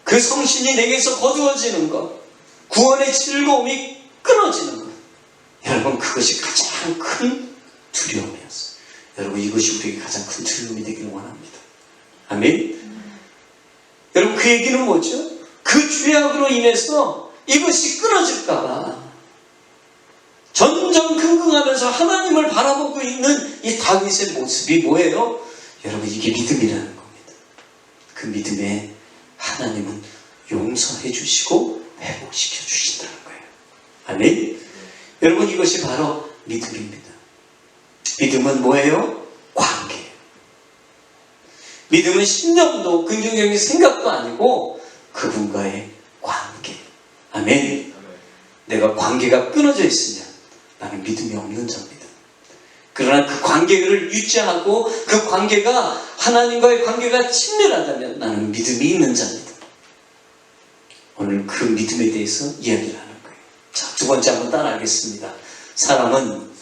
그 성신이 내게서 거두어지는 것, 구원의 즐거움이 끊어지는 것, 여러분, 그것이 가장 큰 두려움이었어요. 여러분, 이것이 우리에게 가장 큰 두려움이 되기를 원합니다. 아멘. 여러분, 그 얘기는 뭐죠? 그 죄악으로 인해서 이것이 끊어질까봐 점점 긍긍하면서 하나님을 바라보고 있는 이 다윗의 모습이 뭐예요? 여러분, 이게 믿음이라는 겁니다. 그 믿음에 하나님은 용서해 주시고 회복시켜 주신다는 거예요. 아멘. 여러분, 이것이 바로 믿음입니다. 믿음은 뭐예요? 관계예요. 믿음은 신념도 긍정적인 생각도 아니고 그분과의 관계. 아멘. 내가 관계가 끊어져 있으면 나는 믿음이 없는 자입니다. 그러나 그 관계를 유지하고 그 관계가 하나님과의 관계가 친밀하다면 나는 믿음이 있는 자입니다. 오늘 그 믿음에 대해서 이야기를 하는 거예요. 자, 두 번째 한번 따라하겠습니다. 사람은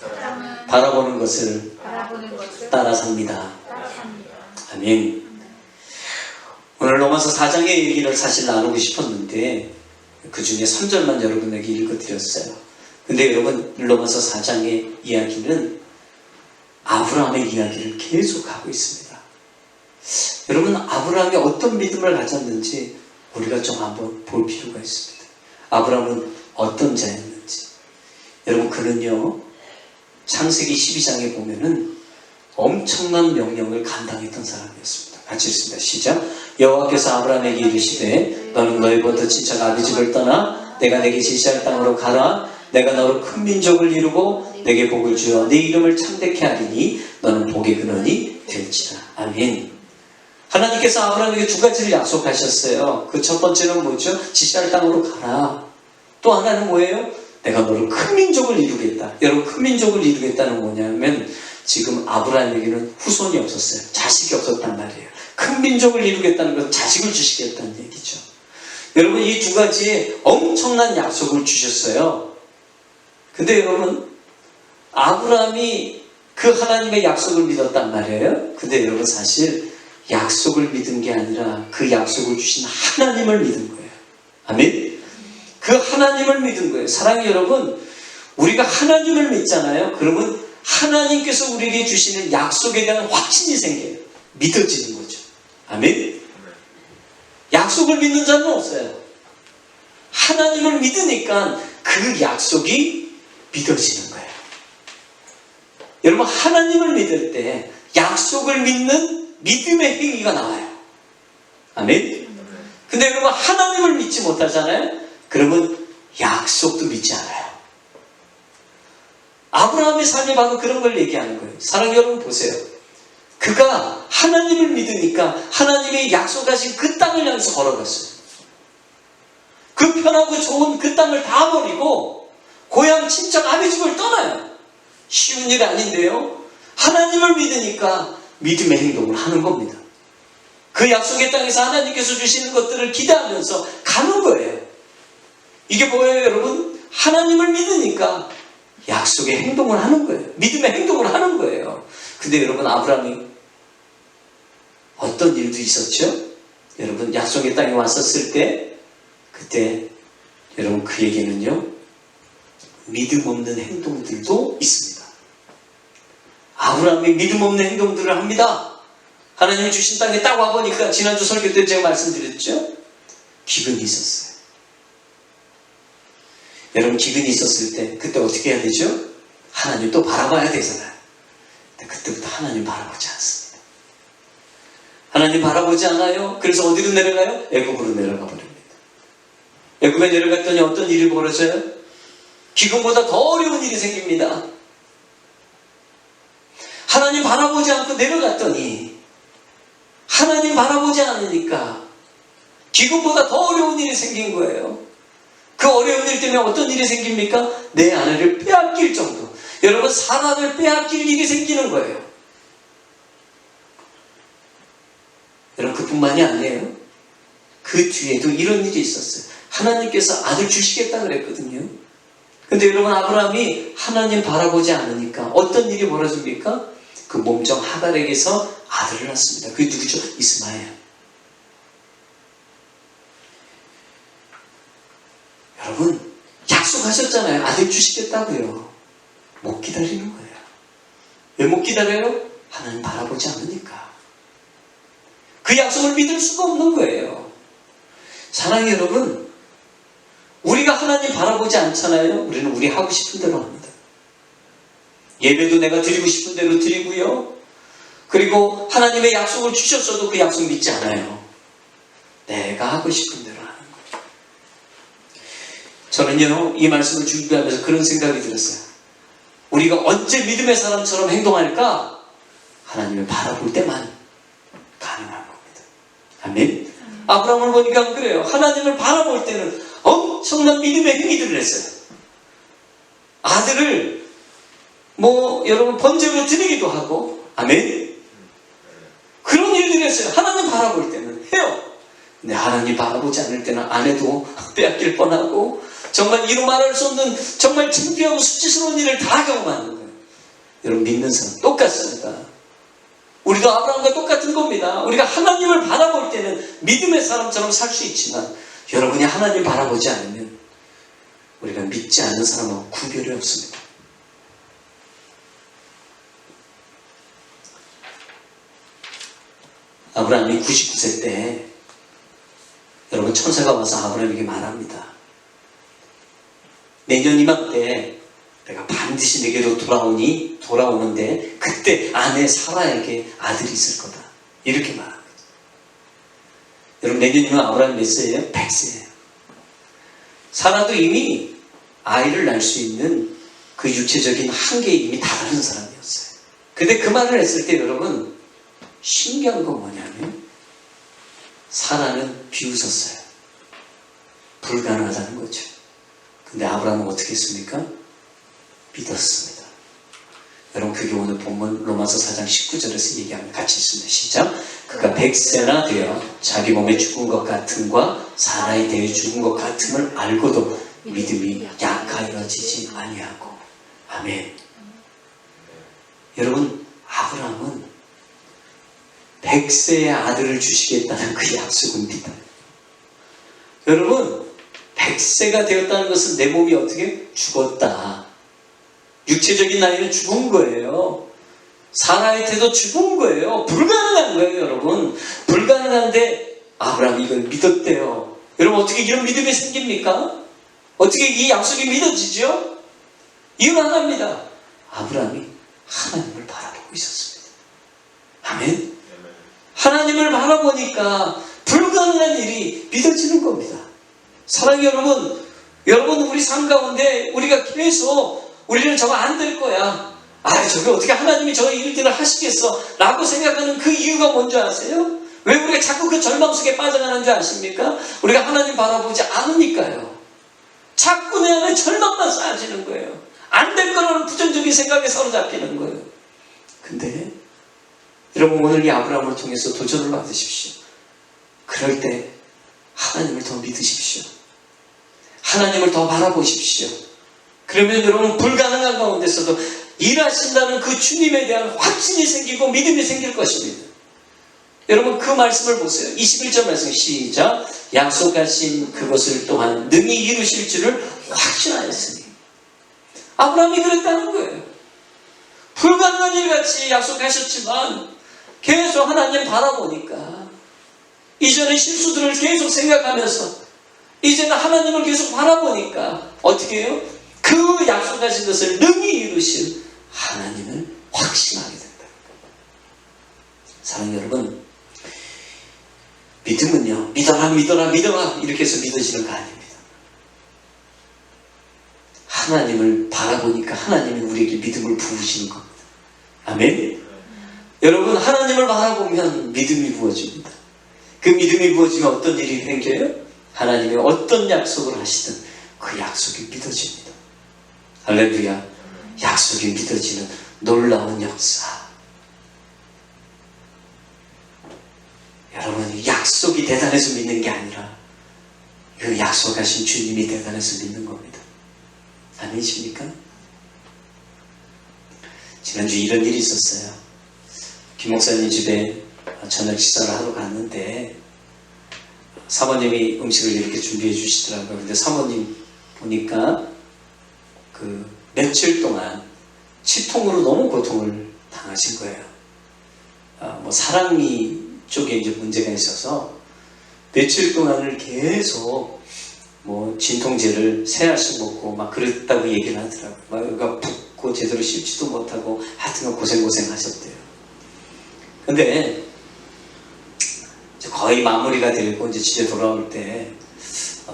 바라보는 것을 따라 삽니다. 아멘. 오늘 로마서 4장의 얘기를 사실 나누고 싶었는데 그 중에 3절만 여러분에게 읽어드렸어요. 근데 여러분, 로마서 4장의 이야기는 아브라함의 이야기를 계속하고 있습니다. 여러분, 아브라함이 어떤 믿음을 가졌는지 우리가 좀 한번 볼 필요가 있습니다. 아브라함은 어떤 자였는지. 여러분, 그는요, 창세기 12장에 보면은 엄청난 명령을 감당했던 사람이었습니다. 같이 읽습니다. 시작. 여호와께서 아브라함에게 이르시되 너는 너희부터 친척 아비 집을 떠나 내가 내게 지시할 땅으로 가라. 내가 너로 큰 민족을 이루고 내게 복을 주어 네 이름을 창대케 하리니 너는 복의 근원이 될지라. 아멘. 하나님께서 아브라함에게 두 가지를 약속하셨어요. 그 첫 번째는 뭐죠? 지시할 땅으로 가라. 또 하나는 뭐예요? 내가 너를 큰 민족을 이루겠다. 여러분, 큰 민족을 이루겠다는 뭐냐면 지금 아브라함에게는 후손이 없었어요. 자식이 없었단 말이에요. 큰 민족을 이루겠다는 것은 자식을 주시겠다는 얘기죠. 여러분, 이 두 가지에 엄청난 약속을 주셨어요. 근데 여러분, 아브라함이 그 하나님의 약속을 믿었단 말이에요. 근데 여러분, 사실 약속을 믿은 게 아니라 그 약속을 주신 하나님을 믿은 거예요. 아멘? 그 하나님을 믿은 거예요. 사랑하는 여러분, 우리가 하나님을 믿잖아요. 그러면 하나님께서 우리에게 주시는 약속에 대한 확신이 생겨요. 믿어지는 거죠. 아멘? 약속을 믿는 자는 없어요. 하나님을 믿으니까 그 약속이 믿어지는 거예요. 여러분, 하나님을 믿을 때 약속을 믿는 믿음의 행위가 나와요. 아멘? 근데 여러분, 하나님을 믿지 못하잖아요? 그러면 약속도 믿지 않아요. 아브라함의 삶이 바로 그런 걸 얘기하는 거예요. 사랑하는 여러분, 보세요. 그가 하나님을 믿으니까 하나님이 약속하신 그 땅을 향해서 걸어갔어요. 그 편하고 좋은 그 땅을 다 버리고 고향 친척 아비 집을 떠나요. 쉬운 일 아닌데요. 하나님을 믿으니까 믿음의 행동을 하는 겁니다. 그 약속의 땅에서 하나님께서 주시는 것들을 기대하면서 가는 거예요. 이게 뭐예요, 여러분? 하나님을 믿으니까 약속의 행동을 하는 거예요. 믿음의 행동을 하는 거예요. 근데 여러분, 아브라함이 어떤 일도 있었죠? 여러분, 약속의 땅에 왔었을 때, 그때 여러분 그에게는요, 믿음 없는 행동들도 있습니다. 아브라함이 믿음 없는 행동들을 합니다. 하나님이 주신 땅에 딱 와보니까 지난주 설교 때 제가 말씀드렸죠? 기근이 있었어요. 여러분, 기근이 있었을 때 그때 어떻게 해야 되죠? 하나님 또 바라봐야 되잖아요. 근데 그때부터 하나님 바라보지 않습니다. 하나님 바라보지 않아요. 그래서 어디로 내려가요? 애굽으로 내려가 버립니다. 애굽에 내려갔더니 어떤 일이 벌어져요? 기근보다 더 어려운 일이 생깁니다. 하나님 바라보지 않고 내려갔더니 하나님 바라보지 않으니까 기근보다 더 어려운 일이 생긴 거예요. 그 어려운 일 때문에 어떤 일이 생깁니까? 내 아내를 빼앗길 정도. 여러분, 사람을 빼앗길 일이 생기는 거예요. 여러분, 그뿐만이 아니에요. 그 뒤에도 이런 일이 있었어요. 하나님께서 아들 주시겠다 그랬거든요. 근데 여러분, 아브라함이 하나님 바라보지 않으니까 어떤 일이 벌어집니까? 그 몸종 하갈에게서 아들을 낳습니다. 그게 누구죠? 이스마엘. 여러분, 약속하셨잖아요. 아들 주시겠다고요. 못 기다리는 거예요. 왜 못 기다려요? 하나님 바라보지 않으니까. 그 약속을 믿을 수가 없는 거예요. 사랑해 여러분, 우리가 하나님 바라보지 않잖아요. 우리는 우리 하고 싶은 대로 합니다. 예배도 내가 드리고 싶은 대로 드리고요. 그리고 하나님의 약속을 주셨어도 그 약속 믿지 않아요. 내가 하고 싶은 대로 하는 거예요. 저는요, 이 말씀을 준비하면서 그런 생각이 들었어요. 우리가 언제 믿음의 사람처럼 행동할까? 하나님을 바라볼 때만 가능한 겁니다. 아멘. 아브라함을 보니까 그래요. 하나님을 바라볼 때는 엄청난 믿음의 행위들을 했어요. 아들을 여러분 번제로 드리기도 하고, 아멘. 그런 일들을 했어요. 하나님 바라볼 때는 해요. 근데 하나님 바라보지 않을 때는 아내도 빼앗길 뻔하고, 정말 이루 말할 수 없는 정말 창피하고 수치스러운 일을 다 경험하는 거예요. 여러분, 믿는 사람 똑같습니다. 우리도 아브라함과 똑같은 겁니다. 우리가 하나님을 바라볼 때는 믿음의 사람처럼 살 수 있지만, 여러분이 하나님 바라보지 않으면 우리가 믿지 않는 사람하고 구별이 없습니다. 아브라함이 99세 때 여러분, 천사가 와서 아브라함에게 말합니다. 내년 이맘때 내가 반드시 내게로 돌아오는데 그때 아내 사라에게 아들이 있을 거다. 이렇게 말합니다. 여러분, 내년이면 아브라함이 몇 세예요? 100세예요. 사라도 이미 아이를 낳을 수 있는 그 육체적인 한계에 이미 다다른 사람이었어요. 근데 그 말을 했을 때 여러분, 신기한 건 뭐냐면 사라는 비웃었어요. 불가능하다는 거죠. 근데 아브라함은 어떻게 했습니까? 믿었습니다. 여러분, 그게 오늘 본문 로마서 4장 19절에서 얘기합니다. 같이 읽습니다. 시작. 그가 100세나 되어 자기 몸에 죽은 것 같음과 사라에 대해 죽은 것 같음을 알고도 믿음이 약하여지지 아니하고. 아멘. 여러분, 아브라함은 100세의 아들을 주시겠다는 그 약속을 믿어요. 여러분, 100세가 되었다는 것은 내 몸이 어떻게? 죽었다. 육체적인 나이는 죽은 거예요. 사라의 태도 죽은 거예요. 불가능한 거예요, 여러분. 불가능한데 아브라함이 이걸 믿었대요. 여러분, 어떻게 이런 믿음이 생깁니까? 어떻게 이 약속이 믿어지죠? 이유는 하나입니다. 아브라함이 하나님을 바라보고 있었습니다. 아멘. 하나님을 바라보니까 불가능한 일이 믿어지는 겁니다. 사랑하는 여러분, 우리 삶 가운데 우리가 계속 우리는 저거 안 될 거야. 아, 저게 어떻게 하나님이 저 일들을 하시겠어? 라고 생각하는 그 이유가 뭔지 아세요? 왜 우리가 자꾸 그 절망 속에 빠져가는 줄 아십니까? 우리가 하나님 바라보지 않으니까요. 자꾸 내 안에 절망만 쌓여지는 거예요. 안 될 거라는 부정적인 생각에 사로잡히는 거예요. 근데 여러분, 오늘 이 아브라함을 통해서 도전을 받으십시오. 그럴 때 하나님을 더 믿으십시오. 하나님을 더 바라보십시오. 그러면 여러분, 불가능한 가운데서도 일하신다는 그 주님에 대한 확신이 생기고 믿음이 생길 것입니다. 여러분, 그 말씀을 보세요. 21절 말씀 시작. 약속하신 그것을 또한 능히 이루실 줄을 확신하였으니. 아브라함이 그랬다는 거예요. 불가능한 일같이 약속하셨지만 계속 하나님 바라보니까, 이전의 실수들을 계속 생각하면서 이제는 하나님을 계속 바라보니까 어떻게 해요? 그 약속하신 것을 능히 이루실 하나님을 확신하게 된다. 사랑하는 여러분, 믿음은요, 믿어라 믿어라 믿어라 이렇게 해서 믿어지는 거 아닙니다. 하나님을 바라보니까 하나님이 우리에게 믿음을 부으시는 겁니다. 아멘. 여러분, 하나님을 바라보면 믿음이 부어집니다. 그 믿음이 부어지면 어떤 일이 생겨요? 하나님이 어떤 약속을 하시든 그 약속이 믿어집니다. 할렐루야. 약속이 믿어지는 놀라운 역사. 여러분, 약속이 대단해서 믿는 게 아니라 그 약속하신 주님이 대단해서 믿는 겁니다. 아니십니까? 지난주 이런 일이 있었어요. 김 목사님 집에 저녁 식사를 하러 갔는데 사모님이 음식을 이렇게 준비해 주시더라고요. 근데 사모님 보니까 그 며칠 동안 치통으로 너무 고통을 당하신 거예요. 뭐 사랑니 쪽에 이제 문제가 있어서 며칠 동안을 계속 뭐 진통제를 3알씩 먹고 막 그랬다고 얘기를 하더라고요. 막 여기가 붓고 제대로 씹지도 못하고 하여튼 고생 하셨대요. 근데 거의 마무리가 되고 이제 집에 돌아올 때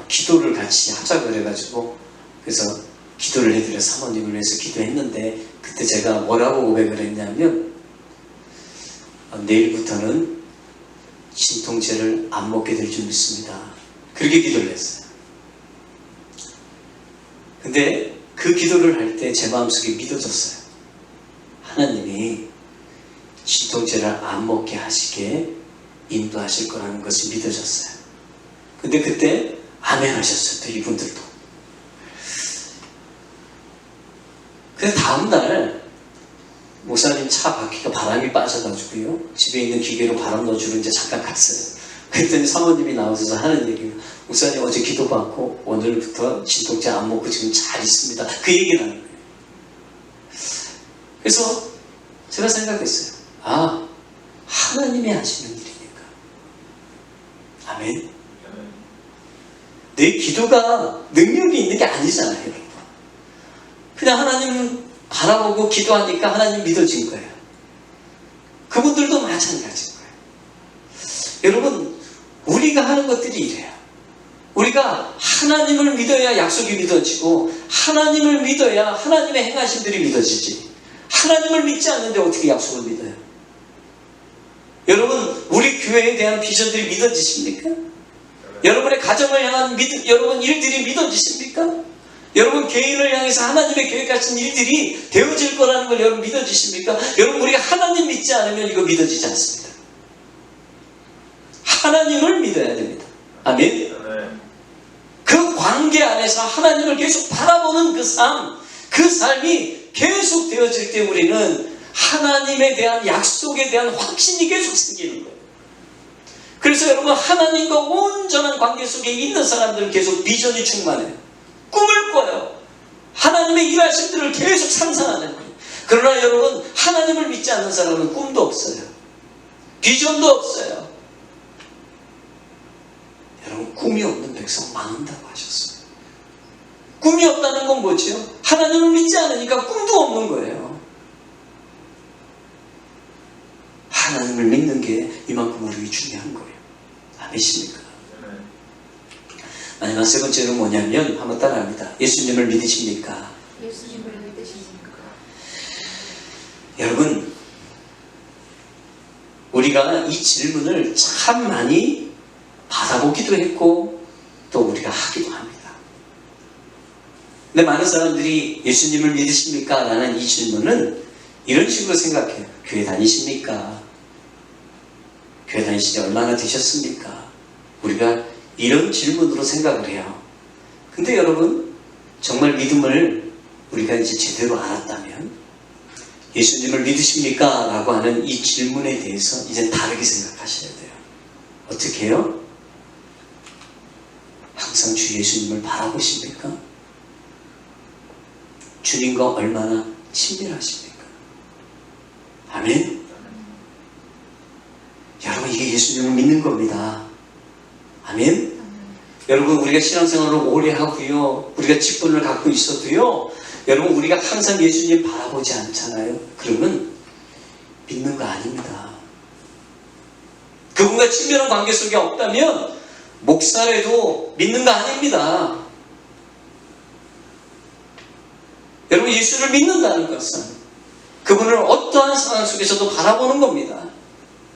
기도를 같이 하자고 그래가지고, 그래서 기도를 해드려 사모님을 위해서 기도했는데, 그때 제가 뭐라고 고백을 했냐면 내일부터는 진통제를 안 먹게 될 줄 믿습니다. 그렇게 기도를 했어요. 근데 그 기도를 할 때 제 마음속에 믿어졌어요. 하나님이 진통제를 안 먹게 하시게 인도하실 거라는 것이 믿어졌어요. 근데 그때 아멘 하셨어요. 또 이분들도. 그래서 다음날 목사님 차 바퀴가 바람이 빠져가지고요, 집에 있는 기계로 바람 넣어주러 이제 잠깐 갔어요. 그랬더니 사모님이 나오셔서 하는 얘기가, 목사님 어제 기도받고 오늘부터 진통제 안 먹고 지금 잘 있습니다. 그 얘기를 하는 거예요. 그래서 제가 생각했어요. 아, 하나님이 하시는 일이니까. 아멘. 내 기도가 능력이 있는 게 아니잖아요, 여러분. 그냥 하나님 바라보고 기도하니까 하나님 믿어진 거예요. 그분들도 마찬가지인 거예요. 여러분, 우리가 하는 것들이 이래요. 우리가 하나님을 믿어야 약속이 믿어지고, 하나님을 믿어야 하나님의 행하심들이 믿어지지. 하나님을 믿지 않는데 어떻게 약속을 믿어요? 여러분, 우리 교회에 대한 비전들이 믿어지십니까? 여러분의 가정을 향한 여러분 일들이 믿어지십니까? 여러분 개인을 향해서 하나님의 계획하신 일들이 되어질 거라는 걸 여러분 믿어지십니까? 여러분, 우리가 하나님 믿지 않으면 이거 믿어지지 않습니다. 하나님을 믿어야 됩니다. 아멘. 그 관계 안에서 하나님을 계속 바라보는 그 삶이 계속 되어질 때 우리는 하나님에 대한 약속에 대한 확신이 계속 생기는 거예요. 그래서 여러분, 하나님과 온전한 관계 속에 있는 사람들은 계속 비전이 충만해요. 꿈을 꿔요. 하나님의 일하심들을 계속 상상하는 거예요. 그러나 여러분, 하나님을 믿지 않는 사람은 꿈도 없어요. 비전도 없어요. 여러분, 꿈이 없는 백성 망한다고 하셨어요. 꿈이 없다는 건 뭐죠? 하나님을 믿지 않으니까 꿈도 없는 거예요. 하나님을 믿는 게 이만큼 우리에게 중요한 거예요. 아니십니까? 마지막 세 번째는 뭐냐면, 한번 따라합니다. 예수님을 믿으십니까? 예수님을 믿으십니까? 여러분, 우리가 이 질문을 참 많이 받아보기도 했고 또 우리가 하기도 합니다. 근데 많은 사람들이 예수님을 믿으십니까? 라는 이 질문은 이런 식으로 생각해요. 교회 다니십니까? 교회 다니신 지 얼마나 되셨습니까? 우리가 이런 질문으로 생각을 해요. 근데 여러분, 정말 믿음을 우리가 이제 제대로 알았다면 예수님을 믿으십니까? 라고 하는 이 질문에 대해서 이제 다르게 생각하셔야 돼요. 어떻게 해요? 항상 주 예수님을 바라보십니까? 주님과 얼마나 친밀하십니까? 아멘? 여러분, 이게 예수님을 믿는 겁니다. 아멘? 여러분, 우리가 신앙생활을 오래 하고요, 우리가 직분을 갖고 있어도요, 여러분, 우리가 항상 예수님 바라보지 않잖아요. 그러면 믿는 거 아닙니다. 그분과 친밀한 관계 속에 없다면 목사라도 믿는 거 아닙니다. 여러분, 예수를 믿는다는 것은 그분을 어떠한 상황 속에서도 바라보는 겁니다.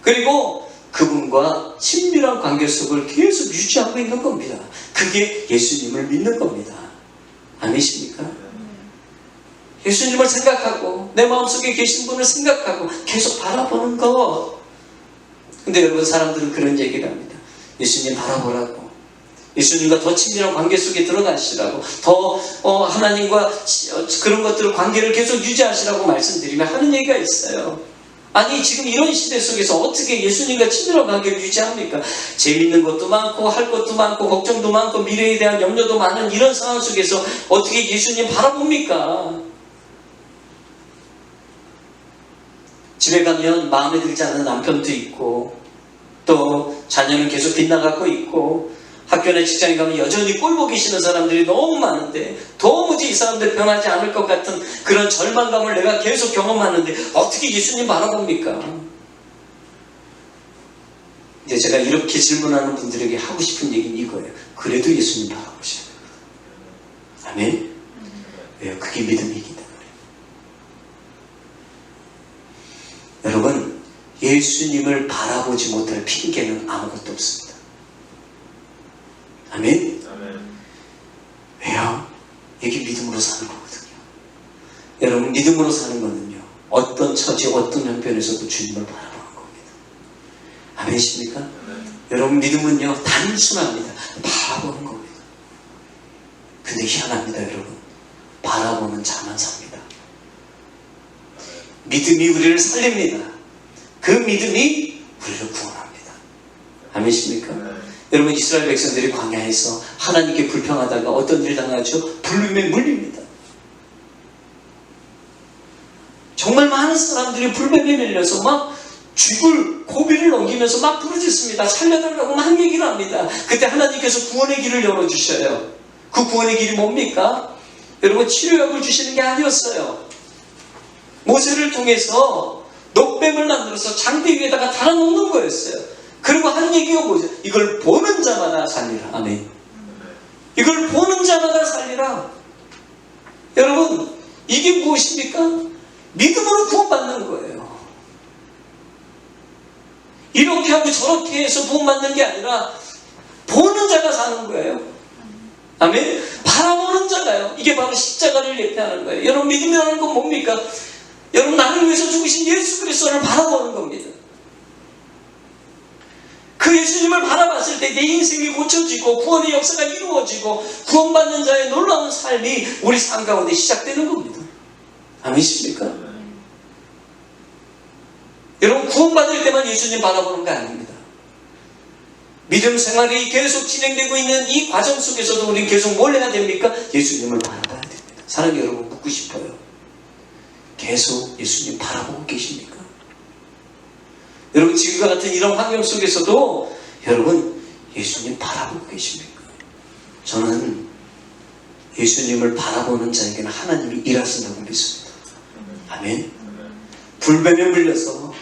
그리고 그분과 친밀한 관계 속을 계속 유지하고 있는 겁니다. 그게 예수님을 믿는 겁니다. 아니십니까? 예수님을 생각하고 내 마음속에 계신 분을 생각하고 계속 바라보는 것. 근데 여러분, 사람들은 그런 얘기를 합니다. 예수님 바라보라고, 예수님과 더 친밀한 관계 속에 들어가시라고, 더 하나님과 그런 것들을 관계를 계속 유지하시라고 말씀드리면 하는 얘기가 있어요. 아니, 지금 이런 시대 속에서 어떻게 예수님과 친밀한 관계를 유지합니까? 재밌는 것도 많고 할 것도 많고 걱정도 많고 미래에 대한 염려도 많은 이런 상황 속에서 어떻게 예수님 바라봅니까? 집에 가면 마음에 들지 않는 남편도 있고, 또 자녀는 계속 빗나가고 있고, 학교나 직장에 가면 여전히 꼴보 계시는 사람들이 너무 많은데 도무지 이 사람들 변하지 않을 것 같은 그런 절망감을 내가 계속 경험하는데 어떻게 예수님 바라봅니까? 이제 제가 이렇게 질문하는 분들에게 하고 싶은 얘기는 이거예요. 그래도 예수님 바라보셔야 됩니다. 아멘? 왜요? 그게 믿음이기 때문에. 여러분, 예수님을 바라보지 못할 핑계는 아무것도 없습니다. 아멘? 왜요? 이게 믿음으로 사는 거거든요. 여러분, 믿음으로 사는 거는요, 어떤 처지, 어떤 형편에서도 주님을 바라보는 겁니다. 아멘이십니까? 여러분, 믿음은요, 단순합니다. 바라보는 겁니다. 근데 희한합니다, 여러분. 바라보는 자만 삽니다. 믿음이 우리를 살립니다. 그 믿음이 우리를 구원합니다. 아멘이십니까? 여러분, 이스라엘 백성들이 광야에서 하나님께 불평하다가 어떤 일 당하죠? 불림에 물립니다. 정말 많은 사람들이 불뱀에 밀려서 막 죽을 고비를 넘기면서 막 부르짖습니다. 살려달라고 막 얘기를 합니다. 그때 하나님께서 구원의 길을 열어주셔요. 그 구원의 길이 뭡니까? 여러분, 치료약을 주시는 게 아니었어요. 모세를 통해서 녹뱀을 만들어서 장대 위에다가 달아놓는 거였어요. 그리고 하는 얘기가 뭐죠? 이걸 보는 자마다 살리라. 아멘. 이걸 보는 자마다 살리라. 여러분, 이게 무엇입니까? 믿음으로 구원받는 거예요. 이렇게 하고 저렇게 해서 구원받는 게 아니라 보는 자가 사는 거예요. 아멘. 바라보는 자가요. 이게 바로 십자가를 예표하는 거예요. 여러분, 믿음이라는 건 뭡니까? 여러분, 나를 위해서 죽으신 예수 그리스도를 바라보는 겁니다. 그 예수님을 바라봤을 때 내 인생이 고쳐지고 구원의 역사가 이루어지고 구원받는 자의 놀라운 삶이 우리 삶 가운데 시작되는 겁니다. 아멘이십니까? 여러분, 구원받을 때만 예수님 바라보는 거 아닙니다. 믿음 생활이 계속 진행되고 있는 이 과정 속에서도 우리는 계속 뭘 해야 됩니까? 예수님을 바라봐야 됩니다. 사랑하는 여러분, 묻고 싶어요. 계속 예수님 바라보고 계십니까? 여러분, 지금과 같은 이런 환경 속에서도 여러분, 예수님 바라보고 계십니까? 저는 예수님을 바라보는 자에게는 하나님이 일하신다고 믿습니다. 아멘. 불뱀에 물려서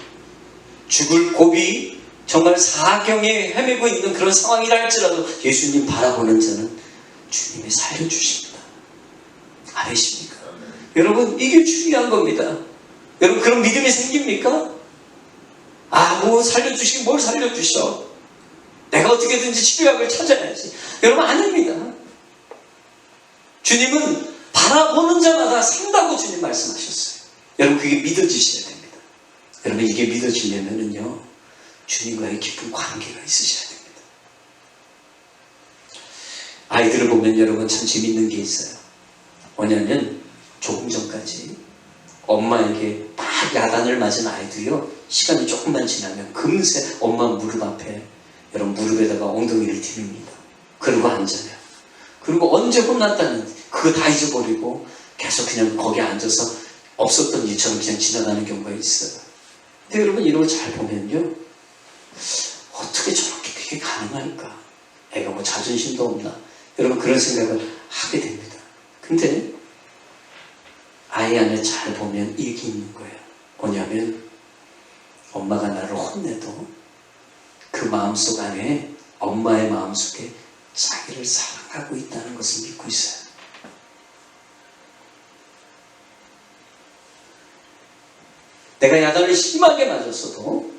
죽을 고비, 정말 사경에 헤매고 있는 그런 상황이라 할지라도 예수님 바라보는 자는 주님이 살려주십니다. 아멘이십니까? 여러분, 이게 중요한 겁니다. 여러분 그런 믿음이 생깁니까? 뭐 살려주시긴 뭘 살려주셔. 내가 어떻게든지 치료약을 찾아야지. 여러분 아닙니다. 주님은 바라보는 자마다 산다고 주님 말씀하셨어요. 여러분 그게 믿어지셔야 됩니다. 여러분 이게 믿어지려면은요 주님과의 깊은 관계가 있으셔야 됩니다. 아이들을 보면 여러분 참 재밌는 게 있어요. 뭐냐면 조금 전까지 엄마에게 막 야단을 맞은 아이도요 시간이 조금만 지나면 금세 엄마 무릎 앞에 여러분 무릎에다가 엉덩이를 디릅니다. 그리고 앉아요. 그리고 언제 혼났다는 그거 다 잊어버리고 계속 그냥 거기 앉아서 없었던 일처럼 그냥 지나가는 경우가 있어요. 근데 여러분 이런 거 잘 보면요 어떻게 저렇게 그게 가능할까? 애가 뭐 자존심도 없나? 여러분 그런 생각을 하게 됩니다. 근데 아이 안에 잘 보면 이게 있는 거예요. 뭐냐면 엄마가 나를 혼내도 그 마음속 안에 엄마의 마음속에 자기를 사랑하고 있다는 것을 믿고 있어요. 내가 야단을 심하게 맞았어도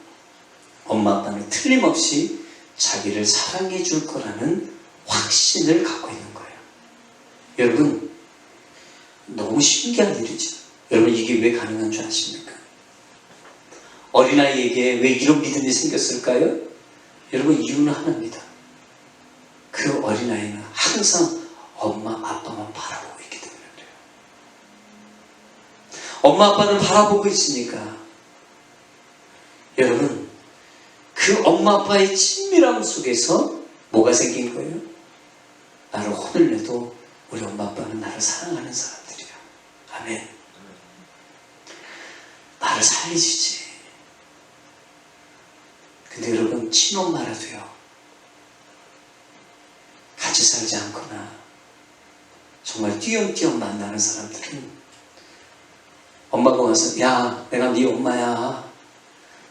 엄마 아빠는 틀림없이 자기를 사랑해 줄 거라는 확신을 갖고 있는 거예요. 여러분 너무 신기한 일이죠. 여러분 이게 왜 가능한 줄 아십니까? 어린아이에게 왜 이런 믿음이 생겼을까요? 여러분 이유는 하나입니다. 그 어린아이는 항상 엄마 아빠만 바라보고 있기 때문에 그래요. 엄마 아빠를 바라보고 있으니까 여러분 그 엄마 아빠의 친밀함 속에서 뭐가 생긴 거예요? 나를 혼을 내도 우리 엄마 아빠는 나를 사랑하는 사람들이야. 아멘. 나를 살리시지. 근데 여러분 친엄마라도요 같이 살지 않거나 정말 띄엄띄엄 만나는 사람들은 엄마가 와서 야 내가 네 엄마야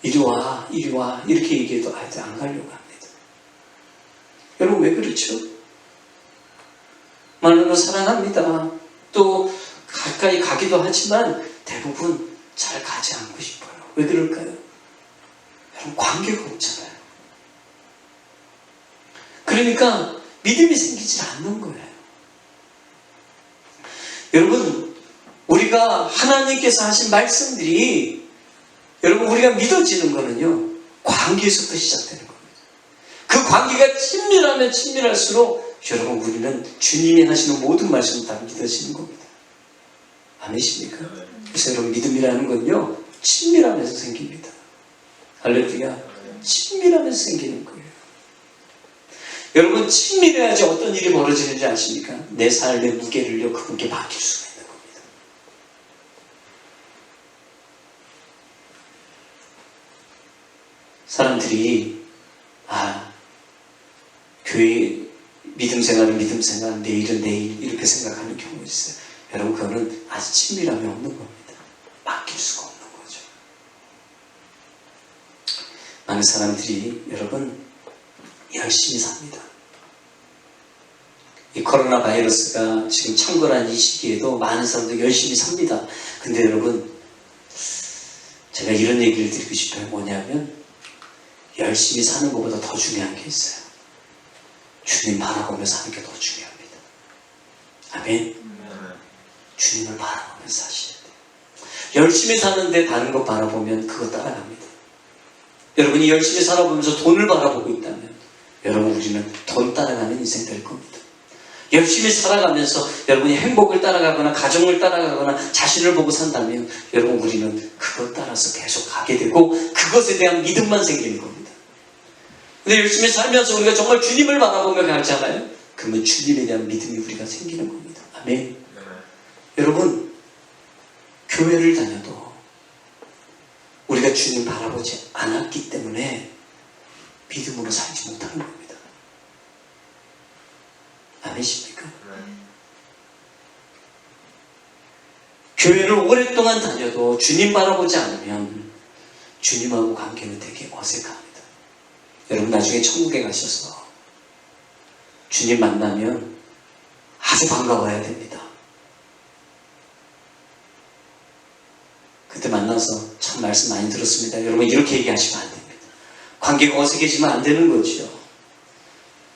이리 와 이리 와 이렇게 얘기해도 아이들 안 가려고 합니다. 여러분 왜 그렇죠? 말로는 사랑합니다. 또 가까이 가기도 하지만 대부분 잘 가지 않고 싶어요. 왜 그럴까요? 여러분 관계가 없잖아요. 그러니까 믿음이 생기지 않는 거예요. 여러분 우리가 하나님께서 하신 말씀들이 여러분 우리가 믿어지는 거는요 관계에서부터 시작되는 겁니다. 그 관계가 친밀하면 친밀할수록 여러분 우리는 주님이 하시는 모든 말씀을 다 믿어지는 겁니다. 아니십니까? 그래서 여러분 믿음이라는 건요 친밀하면서 생깁니다. 할렐루야. 친밀하면서 생기는 거예요. 여러분 친밀해야지 어떤 일이 벌어지는지 아십니까? 내 삶의 무게를요 그분께 맡길 수가 있는 겁니다. 사람들이 교회 믿음 생활은 믿음 생활, 내일은 내일 이렇게 생각하는 경우 있어요. 여러분 그거는 아직 친밀함이 없는 겁니다. 맡길 수가 없는 거죠. 많은 사람들이 여러분 열심히 삽니다. 이 코로나 바이러스가 지금 창궐한 이 시기에도 많은 사람들이 열심히 삽니다. 근데 여러분 제가 이런 얘기를 드리고 싶어요. 뭐냐면 열심히 사는 것보다 더 중요한 게 있어요. 주님 바라보며 사는 게 더 중요합니다. 아멘. 주님을 바라보면서 사셔야 돼요. 열심히 사는데 다른 거 바라보면 그거 따라갑니다. 여러분이 열심히 살아보면서 돈을 바라보고 있다면 여러분 우리는 돈 따라가는 인생 될 겁니다. 열심히 살아가면서 여러분이 행복을 따라가거나 가정을 따라가거나 자신을 보고 산다면 여러분 우리는 그것 따라서 계속 가게 되고 그것에 대한 믿음만 생기는 겁니다. 근데 열심히 살면서 우리가 정말 주님을 바라보며 가잖아요. 그러면 주님에 대한 믿음이 우리가 생기는 겁니다. 아멘. 여러분 교회를 다녀도 우리가 주님 바라보지 않았기 때문에 믿음으로 살지 못하는 겁니다. 아니십니까? 교회를 오랫동안 다녀도 주님 바라보지 않으면 주님하고 관계는 되게 어색합니다. 여러분 나중에 천국에 가셔서 주님 만나면 아주 반가워야 됩니다. 그때 만나서 참 말씀 많이 들었습니다. 여러분 이렇게 얘기하시면 안 됩니다. 관계가 어색해지면 안 되는 거죠.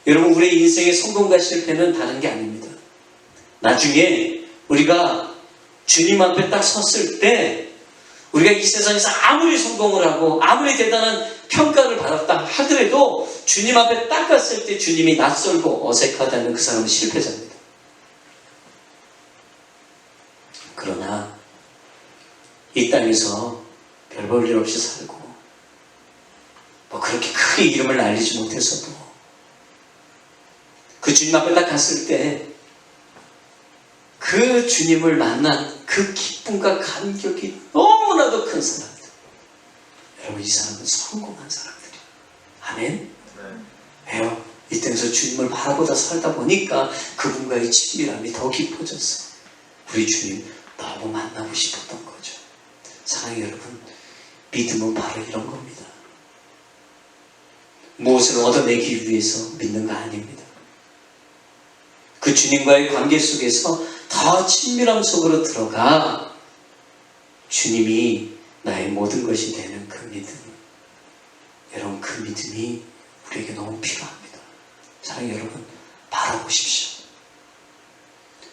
여러분 우리의 인생의 성공과 실패는 다른 게 아닙니다. 나중에 우리가 주님 앞에 딱 섰을 때 우리가 이 세상에서 아무리 성공을 하고 아무리 대단한 평가를 받았다 하더라도 주님 앞에 딱 갔을 때 주님이 낯설고 어색하다면 그 사람은 실패자입니다. 그러나 이 땅에서 별 볼 일 없이 살고 뭐 그렇게 크게 이름을 날리지 못해서도 그 주님 앞에 딱 갔을 때 그 주님을 만난 그 기쁨과 감격이 너무나도 큰 사람들. 여러분 이 사람은 성공한 사람들이에요. 아멘? 왜요? 이 땅에서 주님을 바라보다 살다 보니까 그분과의 친밀함이 더 깊어졌어요. 우리 주님 너무 만나고 싶었던 거죠. 사랑하는 여러분, 믿음은 바로 이런 겁니다. 무엇을 얻어내기 위해서 믿는 거 아닙니다. 그 주님과의 관계 속에서 더 친밀함 속으로 들어가 주님이 나의 모든 것이 되는 그 믿음. 여러분 그 믿음이 우리에게 너무 필요합니다. 사랑하는 여러분, 바라보십시오.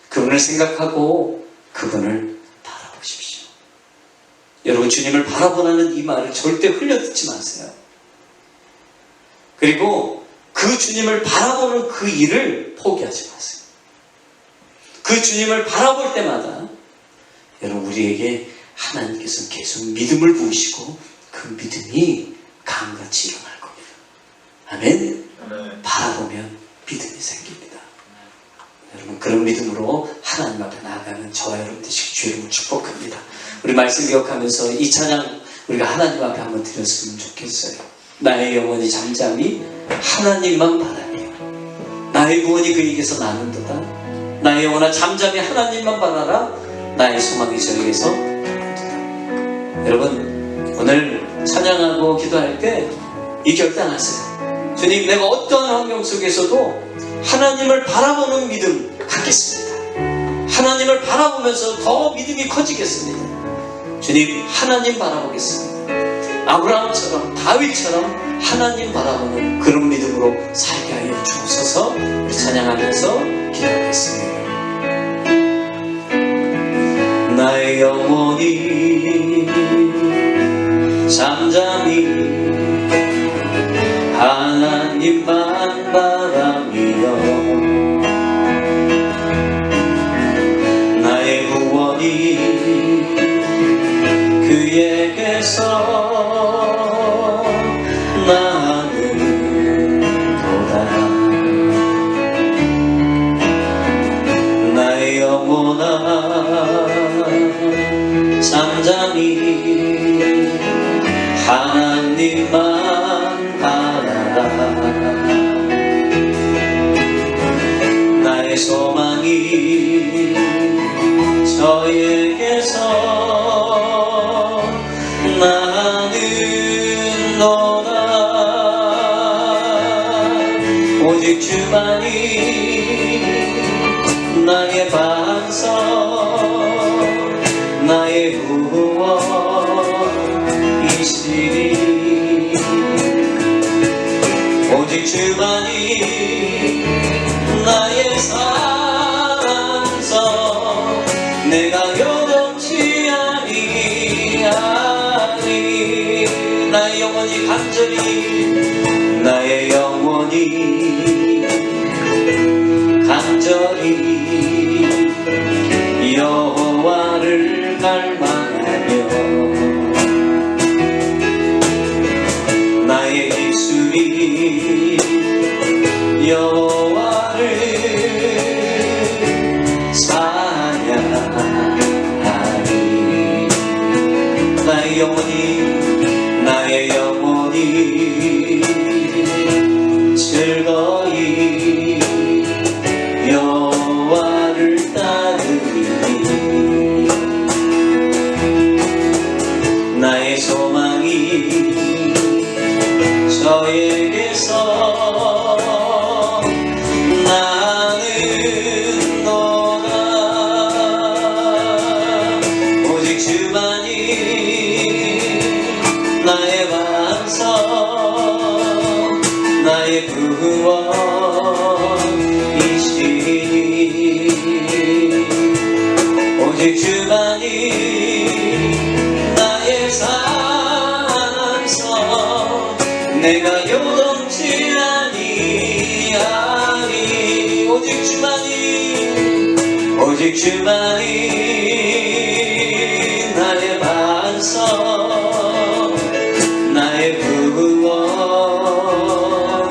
그분을 생각하고 그분을 바라보십시오. 여러분 주님을 바라보라는 이 말을 절대 흘려듣지 마세요. 그리고 그 주님을 바라보는 그 일을 포기하지 마세요. 그 주님을 바라볼 때마다 여러분 우리에게 하나님께서 계속 믿음을 부으시고 그 믿음이 강같이 일어날 겁니다. 아멘? 바라보면 믿음이 생깁니다. 여러분 그런 믿음으로 하나님 앞에 나아가는 저와 여러분 되시길 주님을 축복합니다. 우리 말씀 기억하면서 이 찬양 우리가 하나님 앞에 한번 드렸으면 좋겠어요. 나의 영혼이 잠잠히 하나님만 바라며 나의 구원이 그에게서 나는도다. 나의 영혼아 잠잠히 하나님만 바라라. 나의 소망이 저에게서 나는도다. 여러분 오늘 찬양하고 기도할 때 이 결단하세요. 주님 내가 어떠한 환경 속에서도 하나님을 바라보는 믿음 갖겠습니다. 하나님을 바라보면서 더 믿음이 커지겠습니다. 주님 하나님 바라보겠습니다. 아브라함처럼 다윗처럼 하나님 바라보는 그런 믿음으로 살게 하여 주옵소서. 우리 찬양하면서 기도하겠습니다. 나의 영혼이 잠잠히 하나님만 바라며 나의 구원이 그에게서 나는도다. 나의 영혼아 잠잠히 하나님만 바라라. 나의 소망이 저에게서 나는도다. 오직 주만이 나의 반석 나의 구원이시니 오직 주만이 나의 산성 내가 요동치 아니하니 나의 영혼이 간절히 나의 영혼이 간절히 여호와를 갈망하며 나의 입술이 여호와를 찬양하니 나의 영혼이 즐거이 여호와를 따르니 나의 소망이 저에게서 오직 주만이 나의 산성 내가 요동치 아니하니 오직 주만이 나의 반성 나의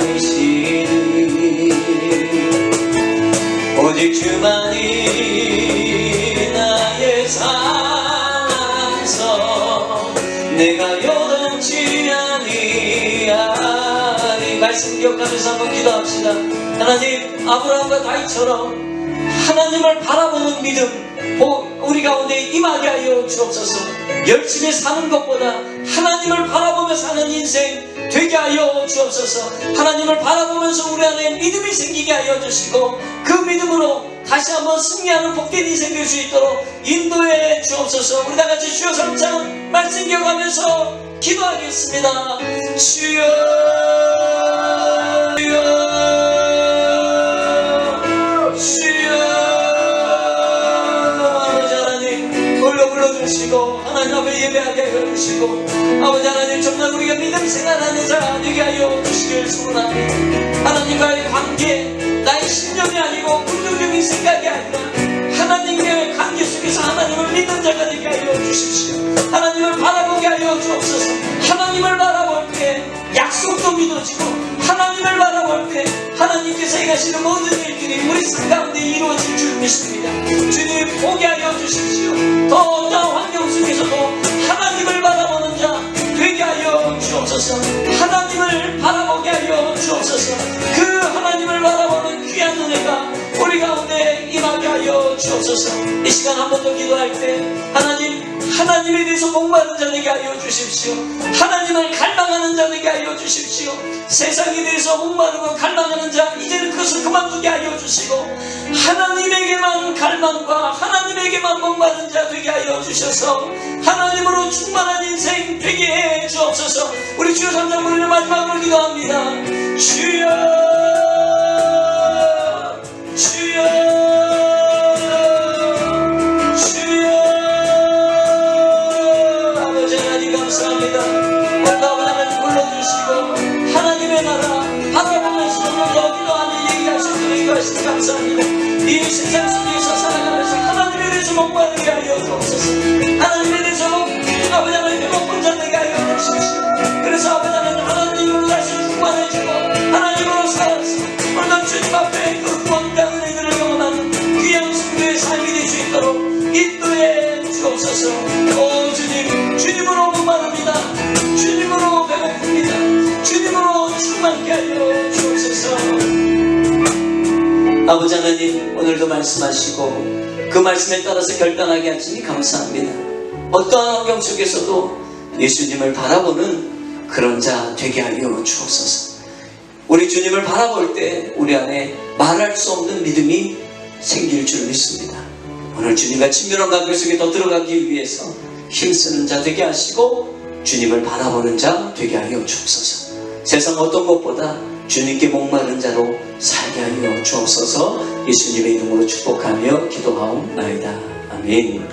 구원이시니 오직 주만이 나의 산성 내가 요동치 아니하니 말씀 기억하면서 한번 기도합시다. 하나님, 아브라함과 다윗처럼 하나님을 바라보는 믿음 우리 가운데 임하게 하여 주옵소서. 열심히 사는 것보다 하나님을 바라보며 사는 인생 되게 하여 주옵소서. 하나님을 바라보면서 우리 안에 믿음이 생기게 하여 주시고 그 믿음으로 다시 한번 승리하는 복된 인생 될 수 있도록 인도해 주옵소서. 우리 다같이 주여 3장 말씀 기억하면서 기도하겠습니다. 주여 불러주시고 하나님 앞에 예배하게 하여 주시고 아버지 하나님 정말 우리가 믿음 생활하는 자 되게 하여 주시길 소원합니다. 하나님과의 관계 나의 신념이 아니고 긍정적인 생각이 아니라 하나님과의 관계 속에서 하나님을 믿는 자가 되게 하여 주십시오. 하나님을 바라보게 하여 주옵소서. 하나님을 바라볼 때 약속도 믿어지고 하나님을 바라볼 때 하나님께서 행하시는 모든 일들이 우리 삶 가운데 이루어질 줄 믿습니다. 주님 보게 하여 주십시오. 더 어떠한 환경 속에서도 하나님을 바라보는 자 되게 하여 주옵소서. 하나님을 바라보게 하여 주옵소서. 그 하나님을 바라보는 귀한 은혜가 우리 가운데 임하게 하여 주옵소서. 이 시간 한 번 더 기도할 때 하나님에 대해서 목마른 자 되게 하여 주십시오. 하나님을 갈망하는 자 되게 하여 주십시오. 세상에 대해서 목마르고 갈망하는 자 이제는 그것을 그만두게 하여 주시고 하나님에게만 갈망과 하나님에게만 목마른 자 되게 하여 주셔서 하나님으로 충만한 인생 되게 해 주옵소서. 우리 주여 3장 부르는 마지막으로 기도합니다. 주여 주여 감사합니다. 오늘도 아버지 하나님 불러주시고 하나님의 나라 바라보면서 여기도 하는 얘기할 수 있도록 인도하시니 감사합니다. 이 세상 속에서 살아가면서 하나님에 대해서 목마르게 하여 주옵소서. 하나님에 대해서 아버지 하나님 목본 자되게 하여 주십시오. 그래서 아버지 하나님으로 다시 충만해지고 하나님으로 살아서 오늘도 주님 앞에 그 구원과 은혜들을 경험하는 귀한 승리의 삶이 될 수 있도록 인도해 주옵소서. 오 주님, 주님으로 목마릅니다. 주님으로 배고픕니다. 주님으로 충만케 하여 주옵소서. 아버지 하나님, 오늘도 말씀하시고 그 말씀에 따라서 결단하게 하시니 감사합니다. 어떠한 환경 속에서도 예수님을 바라보는 그런 자 되게 하여 주옵소서. 우리 주님을 바라볼 때 우리 안에 말할 수 없는 믿음이 생길 줄 믿습니다. 오늘 주님과 친밀한 관계 속에 더 들어가기 위해서 힘쓰는 자 되게 하시고 주님을 바라보는 자 되게 하여 주옵소서. 세상 어떤 것보다 주님께 목마른 자로 살게 하여 주옵소서. 예수님의 이름으로 축복하며 기도하옵나이다. 아멘.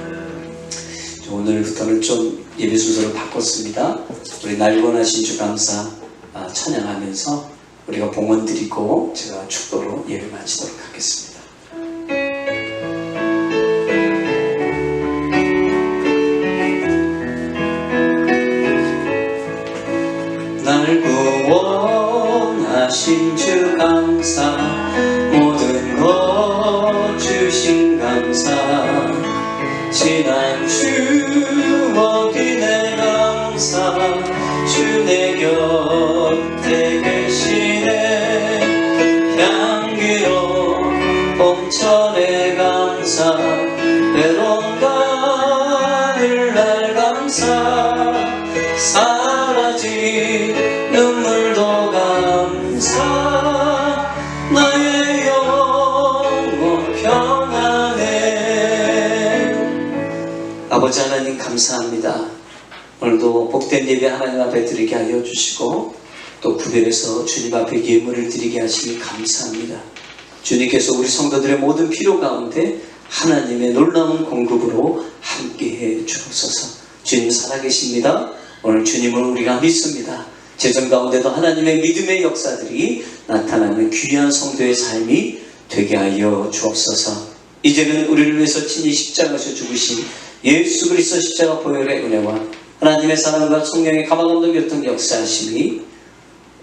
오늘부터는 좀 예배 순서를 바꿨습니다. 우리 날 원하신 주 감사 찬양하면서 우리가 봉헌 드리고 제가 축도로 예배 마치도록 하겠습니다. 날 구원하신 주 감사 모든 것 주신 감사 지난 추억이 내 감사 주 내 곁에 계시네 향기로운 봄철의 감사 외로운 가을날 감사 사라진 눈물도 감사 나의 영혼 평안해. 아버지 하나님 감사합니다. 오늘도 복된 예배 하나님 앞에 드리게 하여 주시고 또 구별해서 주님 앞에 예물을 드리게 하시니 감사합니다. 주님께서 우리 성도들의 모든 필요 가운데 하나님의 놀라운 공급으로 함께해 주옵소서. 주님 살아계십니다. 오늘 주님을 우리가 믿습니다. 재정 가운데도 하나님의 믿음의 역사들이 나타나는 귀한 성도의 삶이 되게 하여 주옵소서. 이제는 우리를 위해서 친히 십자가에서 죽으신 예수 그리스도 십자가 보혈의 은혜와 하나님의 사랑과 성령의 가망없는 교통 역사하심이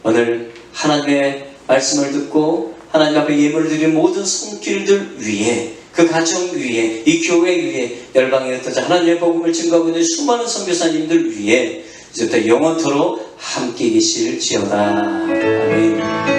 오늘 하나님의 말씀을 듣고 하나님 앞에 예물을 드린 모든 손길들 위에, 그 가정 위에, 이 교회 위에, 열방에 흩어져 하나님의 복음을 증거하고 있는 수많은 선교사님들 위에 이제부터 영원토록 함께 계실지어다. 아멘.